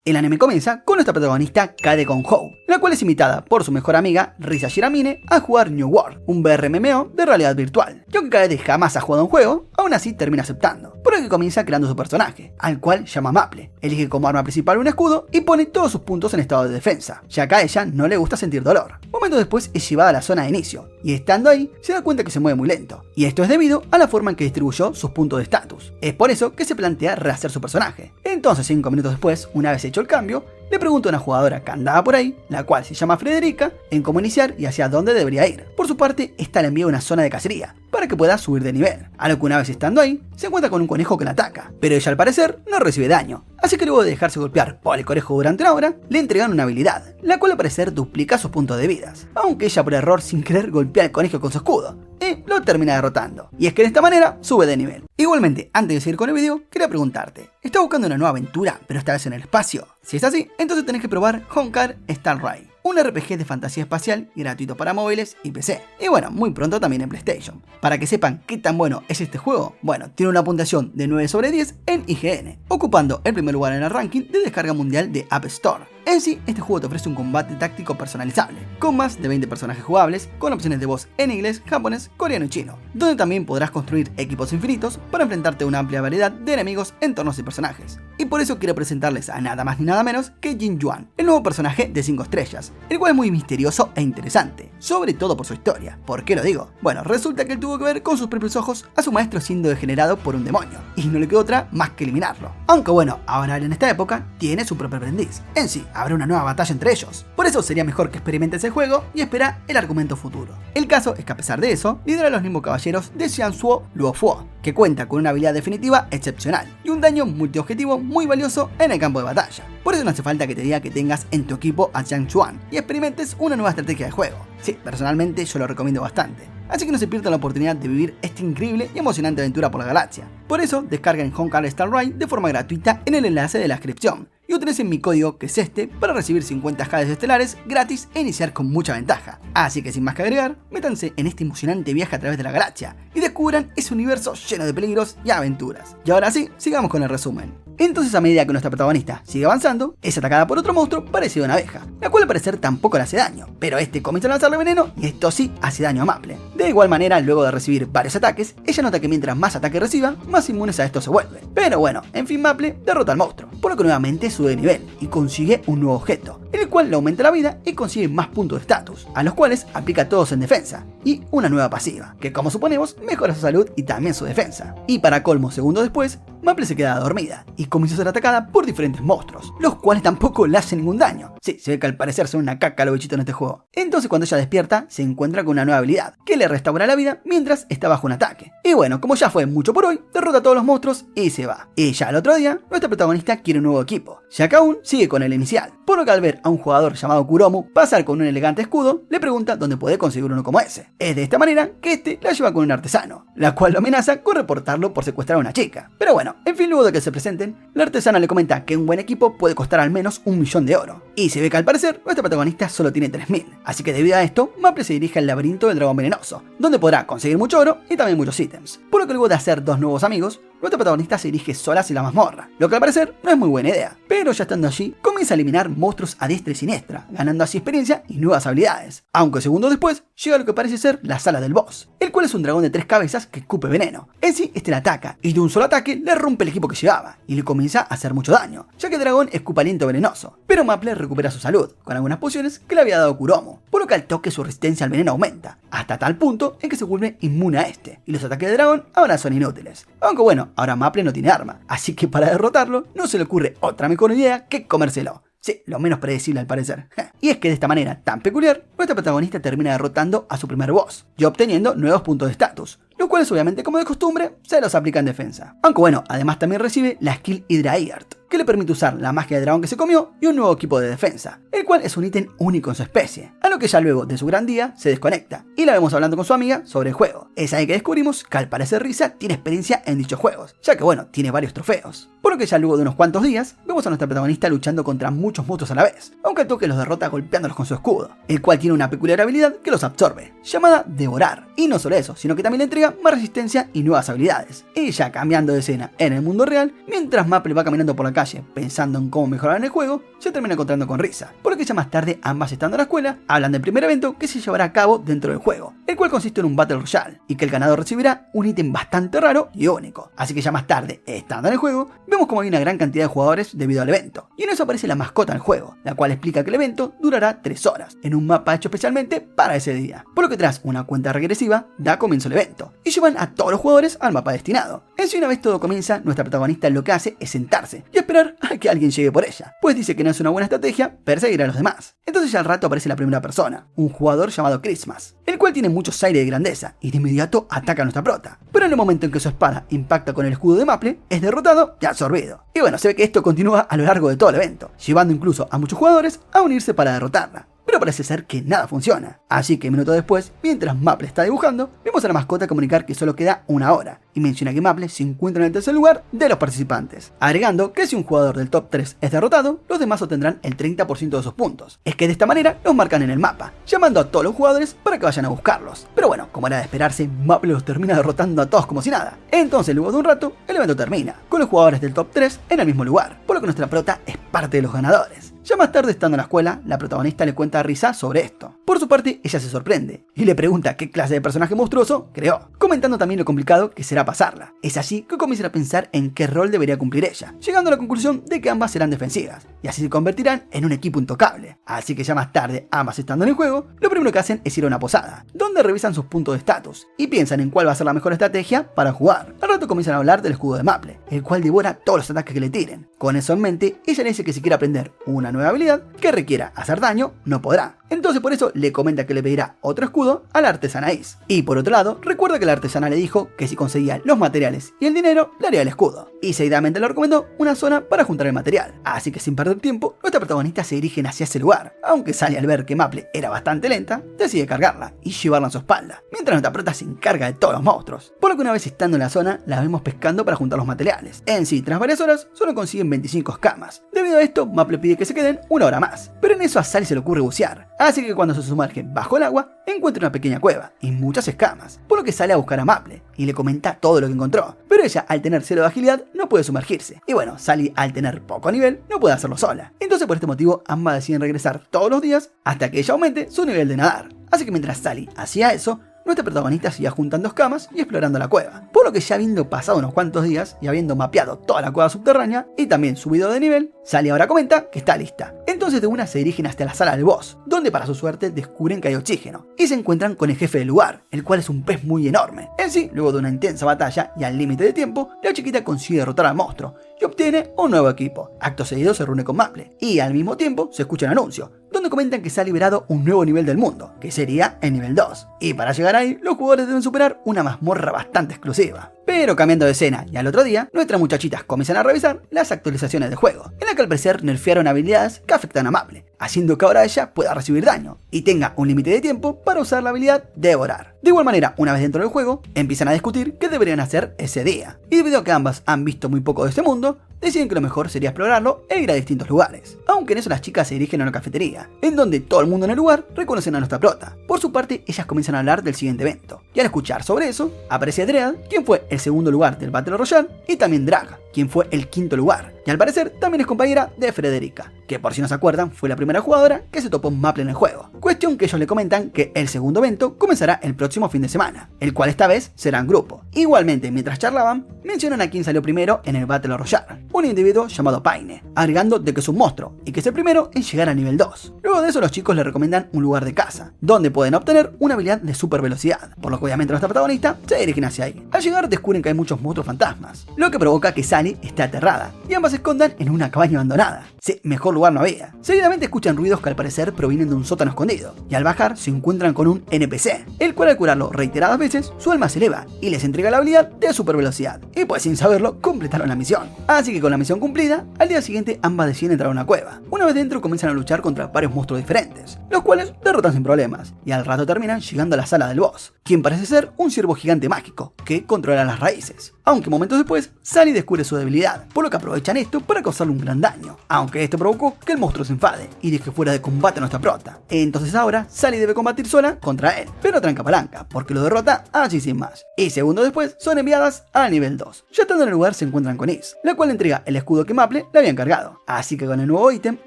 El anime comienza con nuestra protagonista Kade Kon-ho, la cual es invitada por su mejor amiga Risa Shiramine a jugar New World, un BRMMO de realidad virtual. Y aunque Kade jamás ha jugado un juego, aún así termina aceptando, por lo que comienza creando su personaje, al cual llama Maple. Elige como arma principal un escudo y pone todos sus puntos en estado de defensa, ya que a ella no le gusta sentir dolor. Momentos después es llevada a la zona de inicio, y estando ahí se da cuenta que se mueve muy lento, y esto es debido a la forma en que distribuyó sus puntos de estatus. Es por eso que se plantea rehacer su personaje. Entonces 5 minutos después, una vez hecho el cambio, le pregunta a una jugadora que andaba por ahí, la cual se llama Frederica, en cómo iniciar y hacia dónde debería ir. Por su parte, esta le envía a una zona de cacería, para que pueda subir de nivel, a lo que una vez estando ahí, se encuentra con un conejo que la ataca, pero ella al parecer no recibe daño, así que luego de dejarse golpear por el conejo durante una hora, le entregan una habilidad, la cual al parecer duplica sus puntos de vidas, aunque ella por error sin querer golpea al conejo con su escudo, y lo termina derrotando, y es que de esta manera sube de nivel. Igualmente, antes de seguir con el video, quería preguntarte, ¿estás buscando una nueva aventura, pero esta vez en el espacio? Si es así, entonces tenés que probar Honkai Star Rail, un RPG de fantasía espacial gratuito para móviles y PC, y bueno, muy pronto también en PlayStation. Para que sepan qué tan bueno es este juego, bueno, tiene una puntuación de 9 sobre 10 en IGN, ocupando el primer lugar en el ranking de descarga mundial de App Store. En sí, este juego te ofrece un combate táctico personalizable, con más de 20 personajes jugables, con opciones de voz en inglés, japonés, coreano y chino, donde también podrás construir equipos infinitos para enfrentarte a una amplia variedad de enemigos, entornos y personajes. Y por eso quiero presentarles a nada más ni nada menos que Jin Yuan, el nuevo personaje de 5 estrellas, el cual es muy misterioso e interesante, sobre todo por su historia. ¿Por qué lo digo? Bueno, resulta que él tuvo que ver con sus propios ojos a su maestro siendo degenerado por un demonio, y no le quedó otra más que eliminarlo. Aunque bueno, ahora él en esta época tiene su propio aprendiz. En sí, habrá una nueva batalla entre ellos. Por eso sería mejor que experimentes el juego y espera el argumento futuro. El caso es que a pesar de eso, lidera a los Nimbo Caballeros de Xianzuo Luofuo, que cuenta con una habilidad definitiva excepcional y un daño multiobjetivo muy valioso en el campo de batalla. Por eso no hace falta que te diga que tengas en tu equipo a Jiang Chuan y experimentes una nueva estrategia de juego. Sí, personalmente yo lo recomiendo bastante. Así que no se pierdan la oportunidad de vivir esta increíble y emocionante aventura por la galaxia. Por eso, descarguen Honkai Star Rail de forma gratuita en el enlace de la descripción y utilicen mi código, que es este, para recibir 50 jades estelares gratis e iniciar con mucha ventaja. Así que sin más que agregar, métanse en este emocionante viaje a través de la galaxia y descubran ese universo lleno de peligros y aventuras. Y ahora sí, sigamos con el resumen. Entonces, a medida que nuestra protagonista sigue avanzando, es atacada por otro monstruo parecido a una abeja, la cual al parecer tampoco le hace daño, pero este comienza a lanzarle veneno y esto sí hace daño a Maple. De igual manera, luego de recibir varios ataques, ella nota que mientras más ataque reciba, más inmunes a esto se vuelve. Pero bueno, en fin, Maple derrota al monstruo, por lo que nuevamente sube de nivel y consigue un nuevo objeto, el cual le aumenta la vida y consigue más puntos de estatus, a los cuales aplica todos en defensa, y una nueva pasiva, que como suponemos mejora su salud y también su defensa. Y para colmo, segundos después, Maple se queda dormida y comienza a ser atacada por diferentes monstruos, los cuales tampoco le hacen ningún daño. Sí, se ve que al parecer son una caca los bichitos en este juego. Entonces cuando ella despierta, se encuentra con una nueva habilidad, que le restaura la vida mientras está bajo un ataque. Y bueno, como ya fue mucho por hoy, derrota a todos los monstruos y se va. Y ya al otro día, nuestra protagonista quiere un nuevo equipo, ya que aún sigue con el inicial, por lo que al ver a un jugador llamado Kuromu pasar con un elegante escudo, le pregunta dónde puede conseguir uno como ese. Es de esta manera que este la lleva con un artesano, la cual lo amenaza con reportarlo por secuestrar a una chica. Pero bueno, en fin, luego de que se presenten, la artesana le comenta que un buen equipo puede costar al menos 1.000.000 de oro. Y se ve que al parecer nuestra protagonista solo tiene 3.000. Así que debido a esto, Maple se dirige al laberinto del dragón venenoso, donde podrá conseguir mucho oro y también muchos ítems. Por lo que luego de hacer 2 nuevos amigos, nuestra protagonista se dirige sola hacia la mazmorra, lo que al parecer no es muy buena idea. Pero ya estando allí, comienza a eliminar monstruos a diestra y siniestra, ganando así experiencia y nuevas habilidades. Aunque segundos después, llega lo que parece ser la sala del boss, el cual es un dragón de 3 cabezas que escupe veneno. En sí, este la ataca, y de un solo ataque le rompe el equipo que llevaba, y le comienza a hacer mucho daño, ya que el dragón escupa aliento venenoso. Pero Maple recupera su salud, con algunas pociones que le había dado Kuromu, por lo que al toque su resistencia al veneno aumenta, hasta tal punto en que se vuelve inmune a este, y los ataques de dragón ahora son inútiles. Aunque bueno, ahora Maple no tiene arma, así que para derrotarlo no se le ocurre otra mejor idea que comérselo. Sí, lo menos predecible al parecer. Y es que de esta manera tan peculiar, nuestra protagonista termina derrotando a su primer boss y obteniendo nuevos puntos de estatus, los cuales obviamente como de costumbre se los aplica en defensa. Aunque bueno, además también recibe la skill Hydra Earth, que le permite usar la magia de dragón que se comió y un nuevo equipo de defensa, el cual es un ítem único en su especie, a lo que ya luego de su gran día se desconecta y la vemos hablando con su amiga sobre el juego. Es ahí que descubrimos que al parecer Risa tiene experiencia en dichos juegos, ya que bueno, tiene varios trofeos. Por lo que ya luego de unos cuantos días, vemos a nuestra protagonista luchando contra muchos monstruos a la vez, aunque al toque los derrota golpeándolos con su escudo, el cual tiene una peculiar habilidad que los absorbe, llamada Devorar. Y no solo eso, sino que también le entrega más resistencia y nuevas habilidades. Y ya cambiando de escena en el mundo real, mientras Maple va caminando por la calle pensando en cómo mejorar en el juego, se termina encontrando con Risa, por lo que ya más tarde ambas estando en la escuela, hablan del primer evento que se llevará a cabo dentro del juego, el cual consiste en un Battle Royale, y que el ganador recibirá un ítem bastante raro y único. Así que ya más tarde, estando en el juego, vemos como hay una gran cantidad de jugadores debido al evento, y en eso aparece la mascota del juego, la cual explica que el evento durará 3 horas, en un mapa hecho especialmente para ese día, por lo que tras una cuenta regresiva, da comienzo el evento, y llevan a todos los jugadores al mapa destinado. En sí, una vez todo comienza, nuestra protagonista lo que hace es sentarse y esperar a que alguien llegue por ella, pues dice que no es una buena estrategia perseguir a los demás. Entonces ya al rato aparece la primera persona, un jugador llamado Christmas, el cual tiene muchos aires de grandeza y de inmediato ataca a nuestra prota, pero en el momento en que su espada impacta con el escudo de Maple, es derrotado y absorbido. Y bueno, se ve que esto continúa a lo largo de todo el evento, llevando incluso a muchos jugadores a unirse para derrotarla. Pero parece ser que nada funciona, así que minutos después, mientras Maple está dibujando, vemos a la mascota comunicar que solo queda 1 hora, y menciona que Maple se encuentra en el tercer lugar de los participantes, agregando que si un jugador del top 3 es derrotado, los demás obtendrán el 30% de sus puntos. Es que de esta manera los marcan en el mapa, llamando a todos los jugadores para que vayan a buscarlos. Pero bueno, como era de esperarse, Maple los termina derrotando a todos como si nada. Entonces luego de un rato, el evento termina, con los jugadores del top 3 en el mismo lugar, por lo que nuestra prota es parte de los ganadores. Ya más tarde, estando en la escuela, la protagonista le cuenta a Risa sobre esto. Por su parte, ella se sorprende y le pregunta qué clase de personaje monstruoso creó, comentando también lo complicado que será pasarla. Es así que comienzan a pensar en qué rol debería cumplir ella, llegando a la conclusión de que ambas serán defensivas, y así se convertirán en un equipo intocable. Así que ya más tarde, ambas estando en el juego, lo primero que hacen es ir a una posada, donde revisan sus puntos de estatus y piensan en cuál va a ser la mejor estrategia para jugar. Al rato comienzan a hablar del escudo de Maple, el cual devora todos los ataques que le tiren. Con eso en mente, ella le dice que si quiere aprender una nueva habilidad que requiera hacer daño, no podrá. Entonces por eso le comenta que le pedirá otro escudo a la artesana Ace. Y por otro lado, recuerda que la artesana le dijo que si conseguía los materiales y el dinero, le haría el escudo. Y seguidamente le recomendó una zona para juntar el material. Así que sin perder tiempo, nuestra protagonista se dirigen hacia ese lugar. Aunque Sally, al ver que Maple era bastante lenta, decide cargarla y llevarla en su espalda, mientras nuestra prota se encarga de todos los monstruos. Por lo que una vez estando en la zona, la vemos pescando para juntar los materiales. En sí, tras varias horas, solo consiguen 25 escamas. Debido a esto, Maple pide que se queden 1 hora más. Pero en eso a Sally se le ocurre bucear. Así que cuando se sumerge bajo el agua, encuentra una pequeña cueva y muchas escamas, por lo que sale a buscar a Maple y le comenta todo lo que encontró. Pero ella, al tener 0 de agilidad, no puede sumergirse. Y bueno, Sally, al tener poco nivel, no puede hacerlo sola. Entonces por este motivo, ambas deciden regresar todos los días hasta que ella aumente su nivel de nadar. Así que mientras Sally hacía eso, nuestra protagonista seguía juntando escamas y explorando la cueva, por lo que ya habiendo pasado unos cuantos días y habiendo mapeado toda la cueva subterránea y también subido de nivel, Sally ahora comenta que está lista. Entonces de una se dirigen hasta la sala del boss, donde para su suerte descubren que hay oxígeno, y se encuentran con el jefe del lugar, el cual es un pez muy enorme. En sí, luego de una intensa batalla y al límite de tiempo, la chiquita consigue derrotar al monstruo y obtiene un nuevo equipo. Acto seguido se reúne con Maple, y al mismo tiempo se escucha un anuncio, donde comentan que se ha liberado un nuevo nivel del mundo, que sería el nivel 2. Y para llegar ahí, los jugadores deben superar una mazmorra bastante exclusiva. Pero cambiando de escena, y al otro día, nuestras muchachitas comienzan a revisar las actualizaciones del juego, en la que al parecer nerfearon habilidades que afectan a Maple, haciendo que ahora ella pueda recibir daño, y tenga un límite de tiempo para usar la habilidad Devorar. De igual manera, una vez dentro del juego, empiezan a discutir qué deberían hacer ese día, y debido a que ambas han visto muy poco de este mundo, deciden que lo mejor sería explorarlo e ir a distintos lugares. Aunque en eso las chicas se dirigen a una cafetería, en donde todo el mundo en el lugar reconocen a nuestra prota. Por su parte, ellas comienzan a hablar del siguiente evento, y al escuchar sobre eso, aparece Dread, quien fue el segundo lugar del Battle Royale, y también Drag, quien fue el quinto lugar, y al parecer también es compañera de Frederica, que por si no se acuerdan fue la primera jugadora que se topó Maple en el juego. Cuestión que ellos le comentan que el segundo evento comenzará el próximo fin de semana, el cual esta vez será en grupo. Igualmente, mientras charlaban, mencionan a quien salió primero en el Battle Royale, un individuo llamado Paine, agregando de que es un monstruo y que es el primero en llegar a nivel 2. Luego de eso los chicos le recomiendan un lugar de caza, donde pueden obtener una habilidad de super velocidad, por lo que obviamente nuestra protagonista se dirigen hacia ahí. Al llegar descubren que hay muchos monstruos fantasmas, lo que provoca que Sally esté aterrada y ambas se escondan en una cabaña abandonada. Sí, mejor lugar no había. Seguidamente escuchan ruidos que al parecer provienen de un sótano escondido, y al bajar se encuentran con un NPC, el cual al curarlo reiteradas veces, su alma se eleva y les entrega la habilidad de super velocidad, y pues sin saberlo completaron la misión. Así que con la misión cumplida, al día siguiente ambas deciden entrar a una cueva. Una vez dentro comienzan a luchar contra varios monstruos diferentes, los cuales derrotan sin problemas, y al rato terminan llegando a la sala del boss, quien parece ser un ciervo gigante mágico, que controla las raíces. Aunque momentos después, Sally descubre su debilidad, por lo que aprovechan esto para causarle un gran daño, aunque esto provocó que el monstruo se enfade y deje fuera de combate a nuestra prota. Entonces ahora Sally debe combatir sola contra él, pero tranca palanca, porque lo derrota así sin más. Y segundos después son enviadas al nivel 2. Ya estando en el lugar se encuentran con Is, la cual le entrega el escudo que Maple le había encargado. Así que con el nuevo ítem,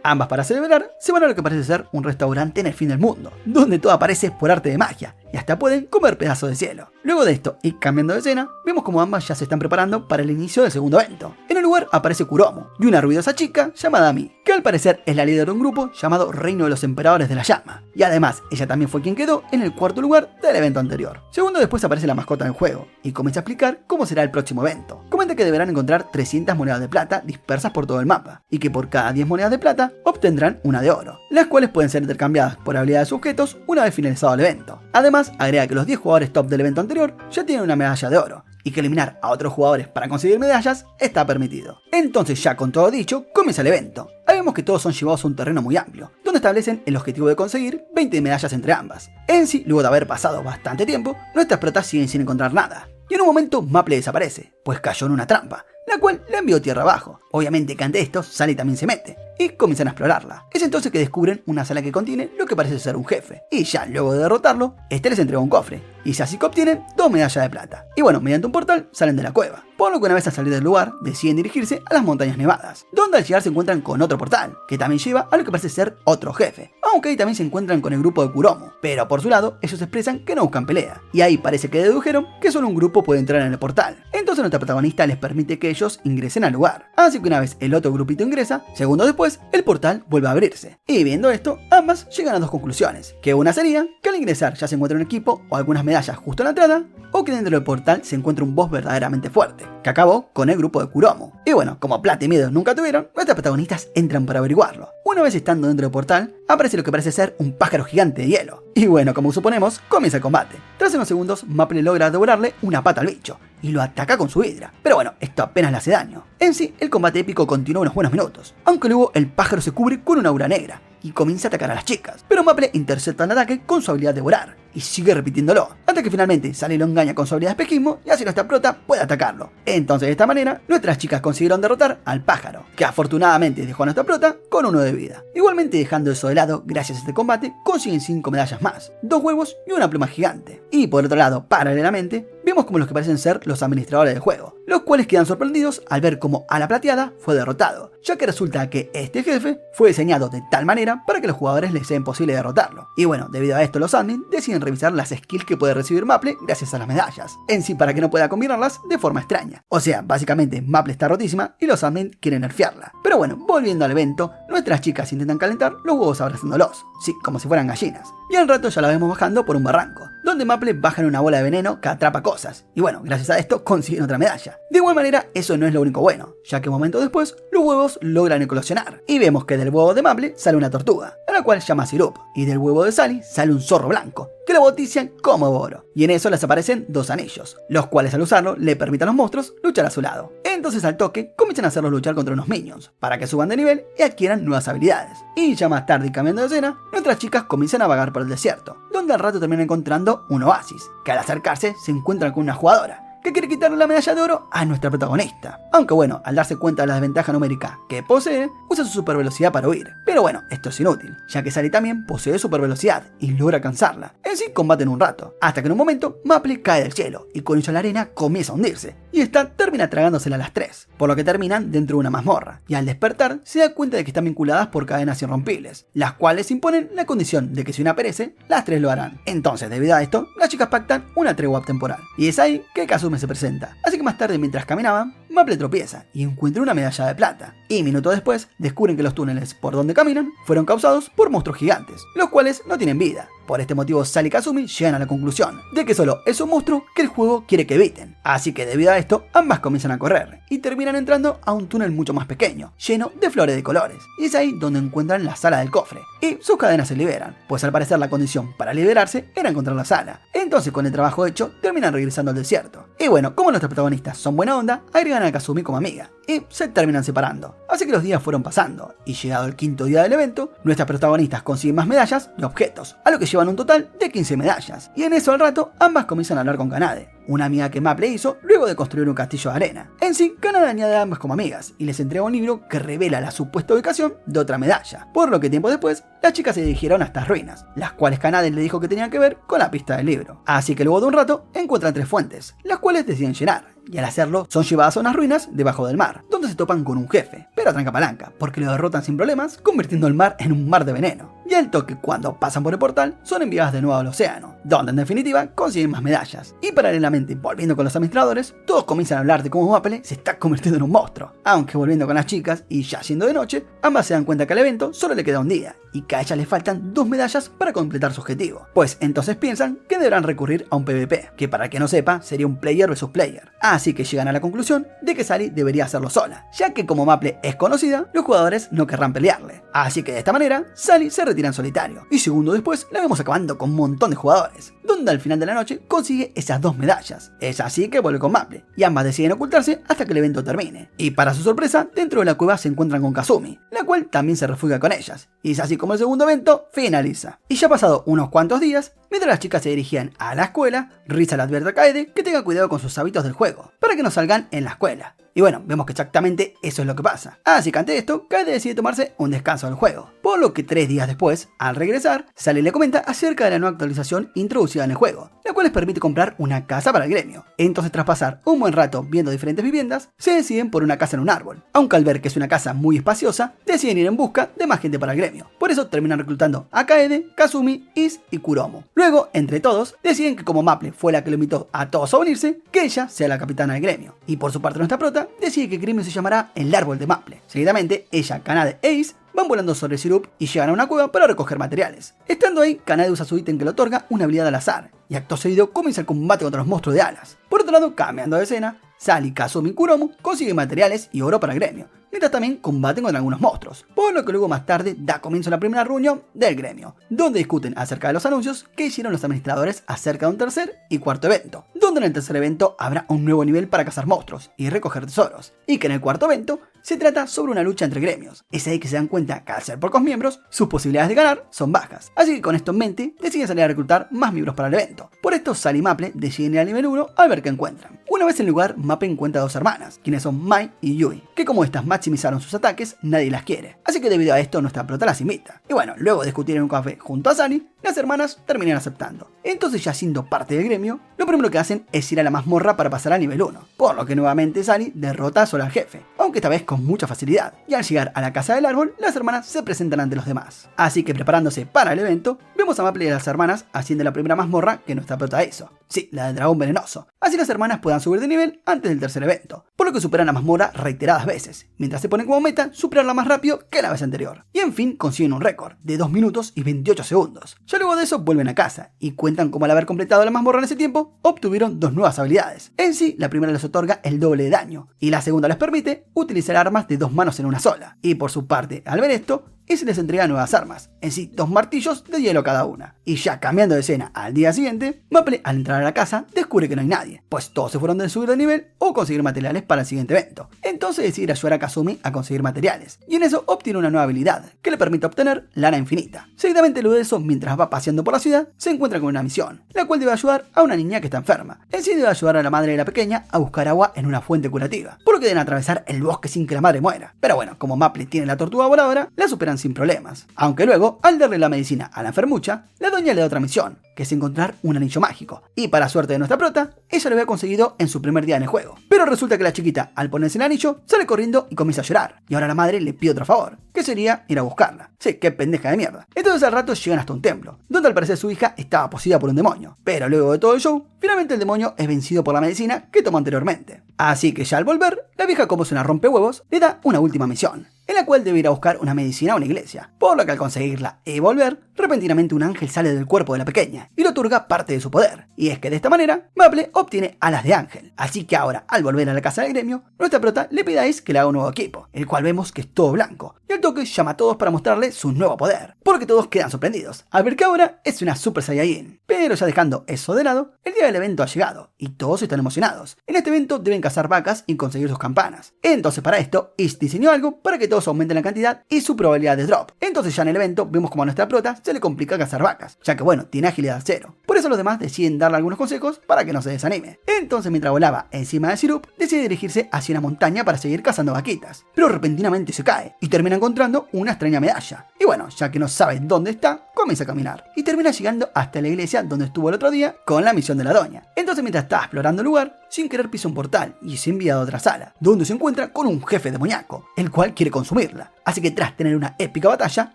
ambas para celebrar, se van a lo que parece ser un restaurante en el fin del mundo, donde todo aparece por arte de magia, y hasta pueden comer pedazos de cielo. Luego de esto, y cambiando de escena, vemos como ambas ya se están preparando para el inicio del segundo evento. En el lugar aparece Kuromo, y una ruidosa chica llamada Mi, que al parecer es la líder de un grupo llamado Reino de los Emperadores de la Llama, y además ella también fue quien quedó en el cuarto lugar del evento anterior. Segundo después aparece la mascota del juego, y comienza a explicar cómo será el próximo evento. Comenta que deberán encontrar 300 monedas de plata dispersas por todo el mapa, y que por cada 10 monedas de plata obtendrán una de oro, las cuales pueden ser intercambiadas por habilidades sujetos una vez finalizado el evento. Además, agrega que los 10 jugadores top del evento anterior ya tienen una medalla de oro, y que eliminar a otros jugadores para conseguir medallas está permitido. Entonces, ya con todo dicho, comienza el evento. Ahí vemos que todos son llevados a un terreno muy amplio, donde establecen el objetivo de conseguir 20 medallas entre ambas. En sí, luego de haber pasado bastante tiempo, nuestras protas siguen sin encontrar nada, y en un momento Maple desaparece, pues cayó en una trampa, la cual le envió tierra abajo. Obviamente que ante esto, Sally también se mete, y comienzan a explorarla. Es entonces que descubren una sala que contiene lo que parece ser un jefe, y ya luego de derrotarlo, este les entrega un cofre, y así que obtienen 2 medallas de plata. Y bueno, mediante un portal salen de la cueva, por lo que una vez al salir del lugar, deciden dirigirse a las montañas nevadas, donde al llegar se encuentran con otro portal, que también lleva a lo que parece ser otro jefe, aunque ahí también se encuentran con el grupo de Kuromo, pero por su lado, ellos expresan que no buscan pelea, y ahí parece que dedujeron que solo un grupo puede entrar en el portal. Entonces nuestra protagonista les permite que ellos ingresen al lugar, así que una vez el otro grupito ingresa, segundos después, el portal vuelve a abrirse. Y viendo esto, ambas llegan a dos conclusiones, que una sería que al ingresar ya se encuentra un equipo o algunas medallas justo en la entrada, o que dentro del portal se encuentra un boss verdaderamente fuerte, que acabó con el grupo de Kuromo. Y bueno, como plata y miedo nunca tuvieron, nuestras protagonistas entran para averiguarlo. Una vez estando dentro del portal, aparece lo que parece ser un pájaro gigante de hielo. Y bueno, como suponemos, comienza el combate. Tras unos segundos, Maple logra devorarle una pata al bicho, y lo ataca con su hidra. Pero bueno, esto apenas le hace daño. En sí, el combate épico continúa unos buenos minutos, aunque luego el pájaro se cubre con una aura negra, y comienza a atacar a las chicas. Pero Maple intercepta el ataque con su habilidad de volar, y sigue repitiéndolo, hasta que finalmente Sally lo engaña con su habilidad de espejismo, y así nuestra prota puede atacarlo. Entonces de esta manera, nuestras chicas consiguieron derrotar al pájaro, que afortunadamente dejó a nuestra prota con 1 de vida. Igualmente dejando eso de lado, gracias a este combate, consiguen 5 medallas más, 2 huevos y una pluma gigante. Y por otro lado, paralelamente, vemos como los que parecen ser los administradores del juego, los cuales quedan sorprendidos al ver cómo a la plateada fue derrotado, ya que resulta que este jefe fue diseñado de tal manera para que los jugadores les sea imposible derrotarlo. Y bueno, debido a esto los admins deciden revisar las skills que puede recibir Maple gracias a las medallas, en sí para que no pueda combinarlas de forma extraña. O sea, básicamente Maple está rotísima y los admins quieren nerfearla. Pero bueno, volviendo al evento, nuestras chicas intentan calentar los huevos abrazándolos, sí, como si fueran gallinas. Y al rato ya la vemos bajando por un barranco, donde Maple baja en una bola de veneno que atrapa cosas. Y bueno, gracias a esto consiguen otra medalla. De igual manera, eso no es lo único bueno, ya que un momento después, los huevos logran eclosionar. Y vemos que del huevo de Maple sale una tortuga, a la cual llama Sirup. Y del huevo de Sally sale un zorro blanco, que lo bautizan como Boro. Y en eso les aparecen 2 anillos, los cuales al usarlo le permiten a los monstruos luchar a su lado. Entonces al toque comienzan a hacerlos luchar contra unos minions, para que suban de nivel y adquieran nuevas habilidades. Y ya más tarde y cambiando de escena, nuestras chicas comienzan a vagar por el desierto, donde al rato terminan encontrando un oasis, que al acercarse se encuentran con una jugadora, que quiere quitarle la medalla de oro a nuestra protagonista. Aunque bueno, al darse cuenta de la desventaja numérica que posee, usa su super velocidad para huir. Pero bueno, esto es inútil, ya que Sally también posee super velocidad y logra alcanzarla. En sí combaten un rato, hasta que en un momento Maple cae del cielo y con ello la arena comienza a hundirse, y esta termina tragándosela a las 3, por lo que terminan dentro de una mazmorra, y al despertar se da cuenta de que están vinculadas por cadenas irrompibles, las cuales imponen la condición de que si una perece, las 3 lo harán. Entonces, debido a esto, las chicas pactan una tregua temporal, y es ahí que Kazumi se presenta. Así que más tarde, mientras caminaban, Maple tropieza y encuentra una medalla de plata, y minutos después descubren que los túneles por donde caminan fueron causados por monstruos gigantes, los cuales no tienen vida. Por este motivo, Sally y Kazumi llegan a la conclusión de que solo es un monstruo que el juego quiere que eviten. Así que debido a esto, ambas comienzan a correr y terminan entrando a un túnel mucho más pequeño, lleno de flores de colores. Y es ahí donde encuentran la sala del cofre, y sus cadenas se liberan, pues al parecer la condición para liberarse era encontrar la sala. Entonces, con el trabajo hecho, terminan regresando al desierto. Y bueno, como nuestros protagonistas son buena onda, agregan a Kazumi como amiga, y se terminan separando. Así que los días fueron pasando, y llegado el 5.º día del evento, nuestras protagonistas consiguen más medallas y objetos, a lo que llevan un total de 15 medallas. Y en eso al rato, ambas comienzan a hablar con Kanade, una amiga que Maple hizo luego de construir un castillo de arena. En sí, Kanade añade a ambas como amigas y les entrega un libro que revela la supuesta ubicación de otra medalla, por lo que tiempo después, las chicas se dirigieron a estas ruinas, las cuales Kanade le dijo que tenían que ver con la pista del libro. Así que luego de un rato, encuentran 3 fuentes, las cuales deciden llenar, y al hacerlo son llevadas a unas ruinas debajo del mar, donde se topan con un jefe, pero a tranca palanca, porque lo derrotan sin problemas, convirtiendo el mar en un mar de veneno. Y al toque, cuando pasan por el portal, son enviadas de nuevo al océano, donde en definitiva consiguen más medallas. Y paralelamente, volviendo con los administradores, todos comienzan a hablar de cómo Maple se está convirtiendo en un monstruo. Aunque volviendo con las chicas, y ya siendo de noche, ambas se dan cuenta que al evento solo le queda un día, y que a ellas les faltan 2 medallas para completar su objetivo. Pues entonces piensan que deberán recurrir a un PvP, que para el que no sepa, sería un player versus player. Así que llegan a la conclusión de que Sally debería hacerlo sola, ya que como Maple es conocida, los jugadores no querrán pelearle. Así que de esta manera, Sally se retira en solitario, y segundo después la vemos acabando con un montón de jugadores, donde al final de la noche consigue esas 2 medallas. Es así que vuelve con Maple, y ambas deciden ocultarse hasta que el evento termine. Y para su sorpresa, dentro de la cueva se encuentran con Kazumi, la cual también se refugia con ellas, y es así como el segundo evento finaliza. Y ya pasado unos cuantos días, mientras las chicas se dirigían a la escuela, Risa le advierte a Kaede que tenga cuidado con sus hábitos del juego, para que no salgan en la escuela. Y bueno, vemos que exactamente eso es lo que pasa. Así que ante esto, Kaede decide tomarse un descanso del juego. Por lo que 3 días después, al regresar, Sally le comenta acerca de la nueva actualización introducida en el juego, la cual les permite comprar una casa para el gremio. Entonces, tras pasar un buen rato viendo diferentes viviendas, se deciden por una casa en un árbol. Aunque al ver que es una casa muy espaciosa, deciden ir en busca de más gente para el gremio. Por eso terminan reclutando a Kaede, Kazumi, Is y Kuromo. Luego, entre todos, deciden que como Maple fue la que lo invitó a todos a unirse, que ella sea la capitana del gremio. Y por su parte nuestra prota decide que el gremio se llamará el árbol de Maple. Seguidamente, ella, Kanade e Is van volando sobre Sirup y llegan a una cueva para recoger materiales. Estando ahí, Kanade usa su ítem que le otorga una habilidad al azar, y acto seguido comienza el combate contra los monstruos de alas. Por otro lado, cambiando de escena, Sally, Kazumi y Kuromo consiguen materiales y oro para el gremio, mientras también combaten con algunos monstruos, por lo que luego más tarde da comienzo a la primera reunión del gremio, donde discuten acerca de los anuncios que hicieron los administradores acerca de un tercer y cuarto evento, donde en el tercer evento habrá un nuevo nivel para cazar monstruos y recoger tesoros, y que en el cuarto evento se trata sobre una lucha entre gremios. Es ahí que se dan cuenta que al ser pocos miembros, sus posibilidades de ganar son bajas, así que con esto en mente deciden salir a reclutar más miembros para el evento. Por esto Sally y Maple deciden ir al nivel 1 a ver qué encuentran. Una vez en el lugar, Maple encuentra a 2 hermanas, quienes son Mai y Yui, que como estas maximizaron sus ataques, nadie las quiere, así que debido a esto nuestra prota las invita. Y bueno, luego de discutir en un café junto a Sally, las hermanas terminan aceptando. Entonces, ya siendo parte del gremio, lo primero que hacen es ir a la mazmorra para pasar al nivel 1, por lo que nuevamente Sally derrota solo al jefe, aunque esta vez con mucha facilidad, y al llegar a la casa del árbol, las hermanas se presentan ante los demás. Así que preparándose para el evento, vemos a Maple y a las hermanas haciendo la primera mazmorra que nuestra prota hizo, sí, la del dragón venenoso, así las hermanas puedan subir de nivel antes del tercer evento, por lo que superan la mazmorra reiteradas veces, mientras se ponen como meta superarla más rápido que la vez anterior, y en fin consiguen un récord de 2 minutos y 28 segundos. Ya luego de eso vuelven a casa y cuentan cómo al haber completado la mazmorra en ese tiempo, obtuvieron 2 nuevas habilidades. En sí, la primera les otorga el doble de daño, y la segunda les permite utilizar armas de 2 manos en una sola. Y por su parte, al ver esto, y se les entrega nuevas armas, en sí 2 martillos de hielo cada una. Y ya cambiando de escena al día siguiente, Maple al entrar a la casa descubre que no hay nadie, pues todos se fueron de subir de nivel o conseguir materiales para el siguiente evento. Entonces decide ayudar a Kazumi a conseguir materiales, y en eso obtiene una nueva habilidad, que le permite obtener lana infinita. Seguidamente luego de eso, mientras va paseando por la ciudad, se encuentra con una misión, la cual debe ayudar a una niña que está enferma. En sí debe ayudar a la madre de la pequeña a buscar agua en una fuente curativa, por lo que deben atravesar el bosque sin que la madre muera. Pero bueno, como Maple tiene la tortuga voladora, la superan sin problemas. Aunque luego, al darle la medicina a la enfermucha, la doña le da otra misión, que es encontrar un anillo mágico. Y para suerte de nuestra prota, ella lo había conseguido en su primer día en el juego. Pero resulta que la chiquita, al ponerse el anillo, sale corriendo y comienza a llorar. Y ahora la madre le pide otro favor, que sería ir a buscarla. Sí, qué pendeja de mierda. Entonces al rato llegan hasta un templo, donde al parecer su hija estaba poseída por un demonio. Pero luego de todo el show, finalmente el demonio es vencido por la medicina que tomó anteriormente. Así que ya al volver, la vieja, como es una rompehuevos, le da una última misión, en la cual debe ir a buscar una medicina a una iglesia, por lo que al conseguirla y volver, repentinamente un ángel sale del cuerpo de la pequeña y le otorga parte de su poder. Y es que de esta manera, Maple obtiene alas de ángel. Así que ahora, al volver a la casa del gremio, nuestra prota le pide a Ace que le haga un nuevo equipo, el cual vemos que es todo blanco, y al toque llama a todos para mostrarle su nuevo poder, por lo que todos quedan sorprendidos, al ver que ahora es una Super Saiyajin. Pero ya dejando eso de lado, el día del evento ha llegado, y todos están emocionados. En este evento deben cazar vacas y conseguir sus campanas. Entonces para esto, Ace diseñó algo para que todos todos aumentan la cantidad y su probabilidad de drop. Entonces ya en el evento vemos como a nuestra prota se le complica cazar vacas, ya que bueno, tiene agilidad 0. Por eso los demás deciden darle algunos consejos para que no se desanime. Entonces mientras volaba encima de Sirup, decide dirigirse hacia una montaña para seguir cazando vaquitas, pero repentinamente se cae y termina encontrando una extraña medalla. Y bueno, ya que no sabe dónde está, comienza a caminar y termina llegando hasta la iglesia donde estuvo el otro día con la misión de la doña. Entonces mientras está explorando el lugar, sin querer pisa un portal y es enviado a otra sala, donde se encuentra con un jefe demoníaco, el cual quiere consumirla. Así que tras tener una épica batalla,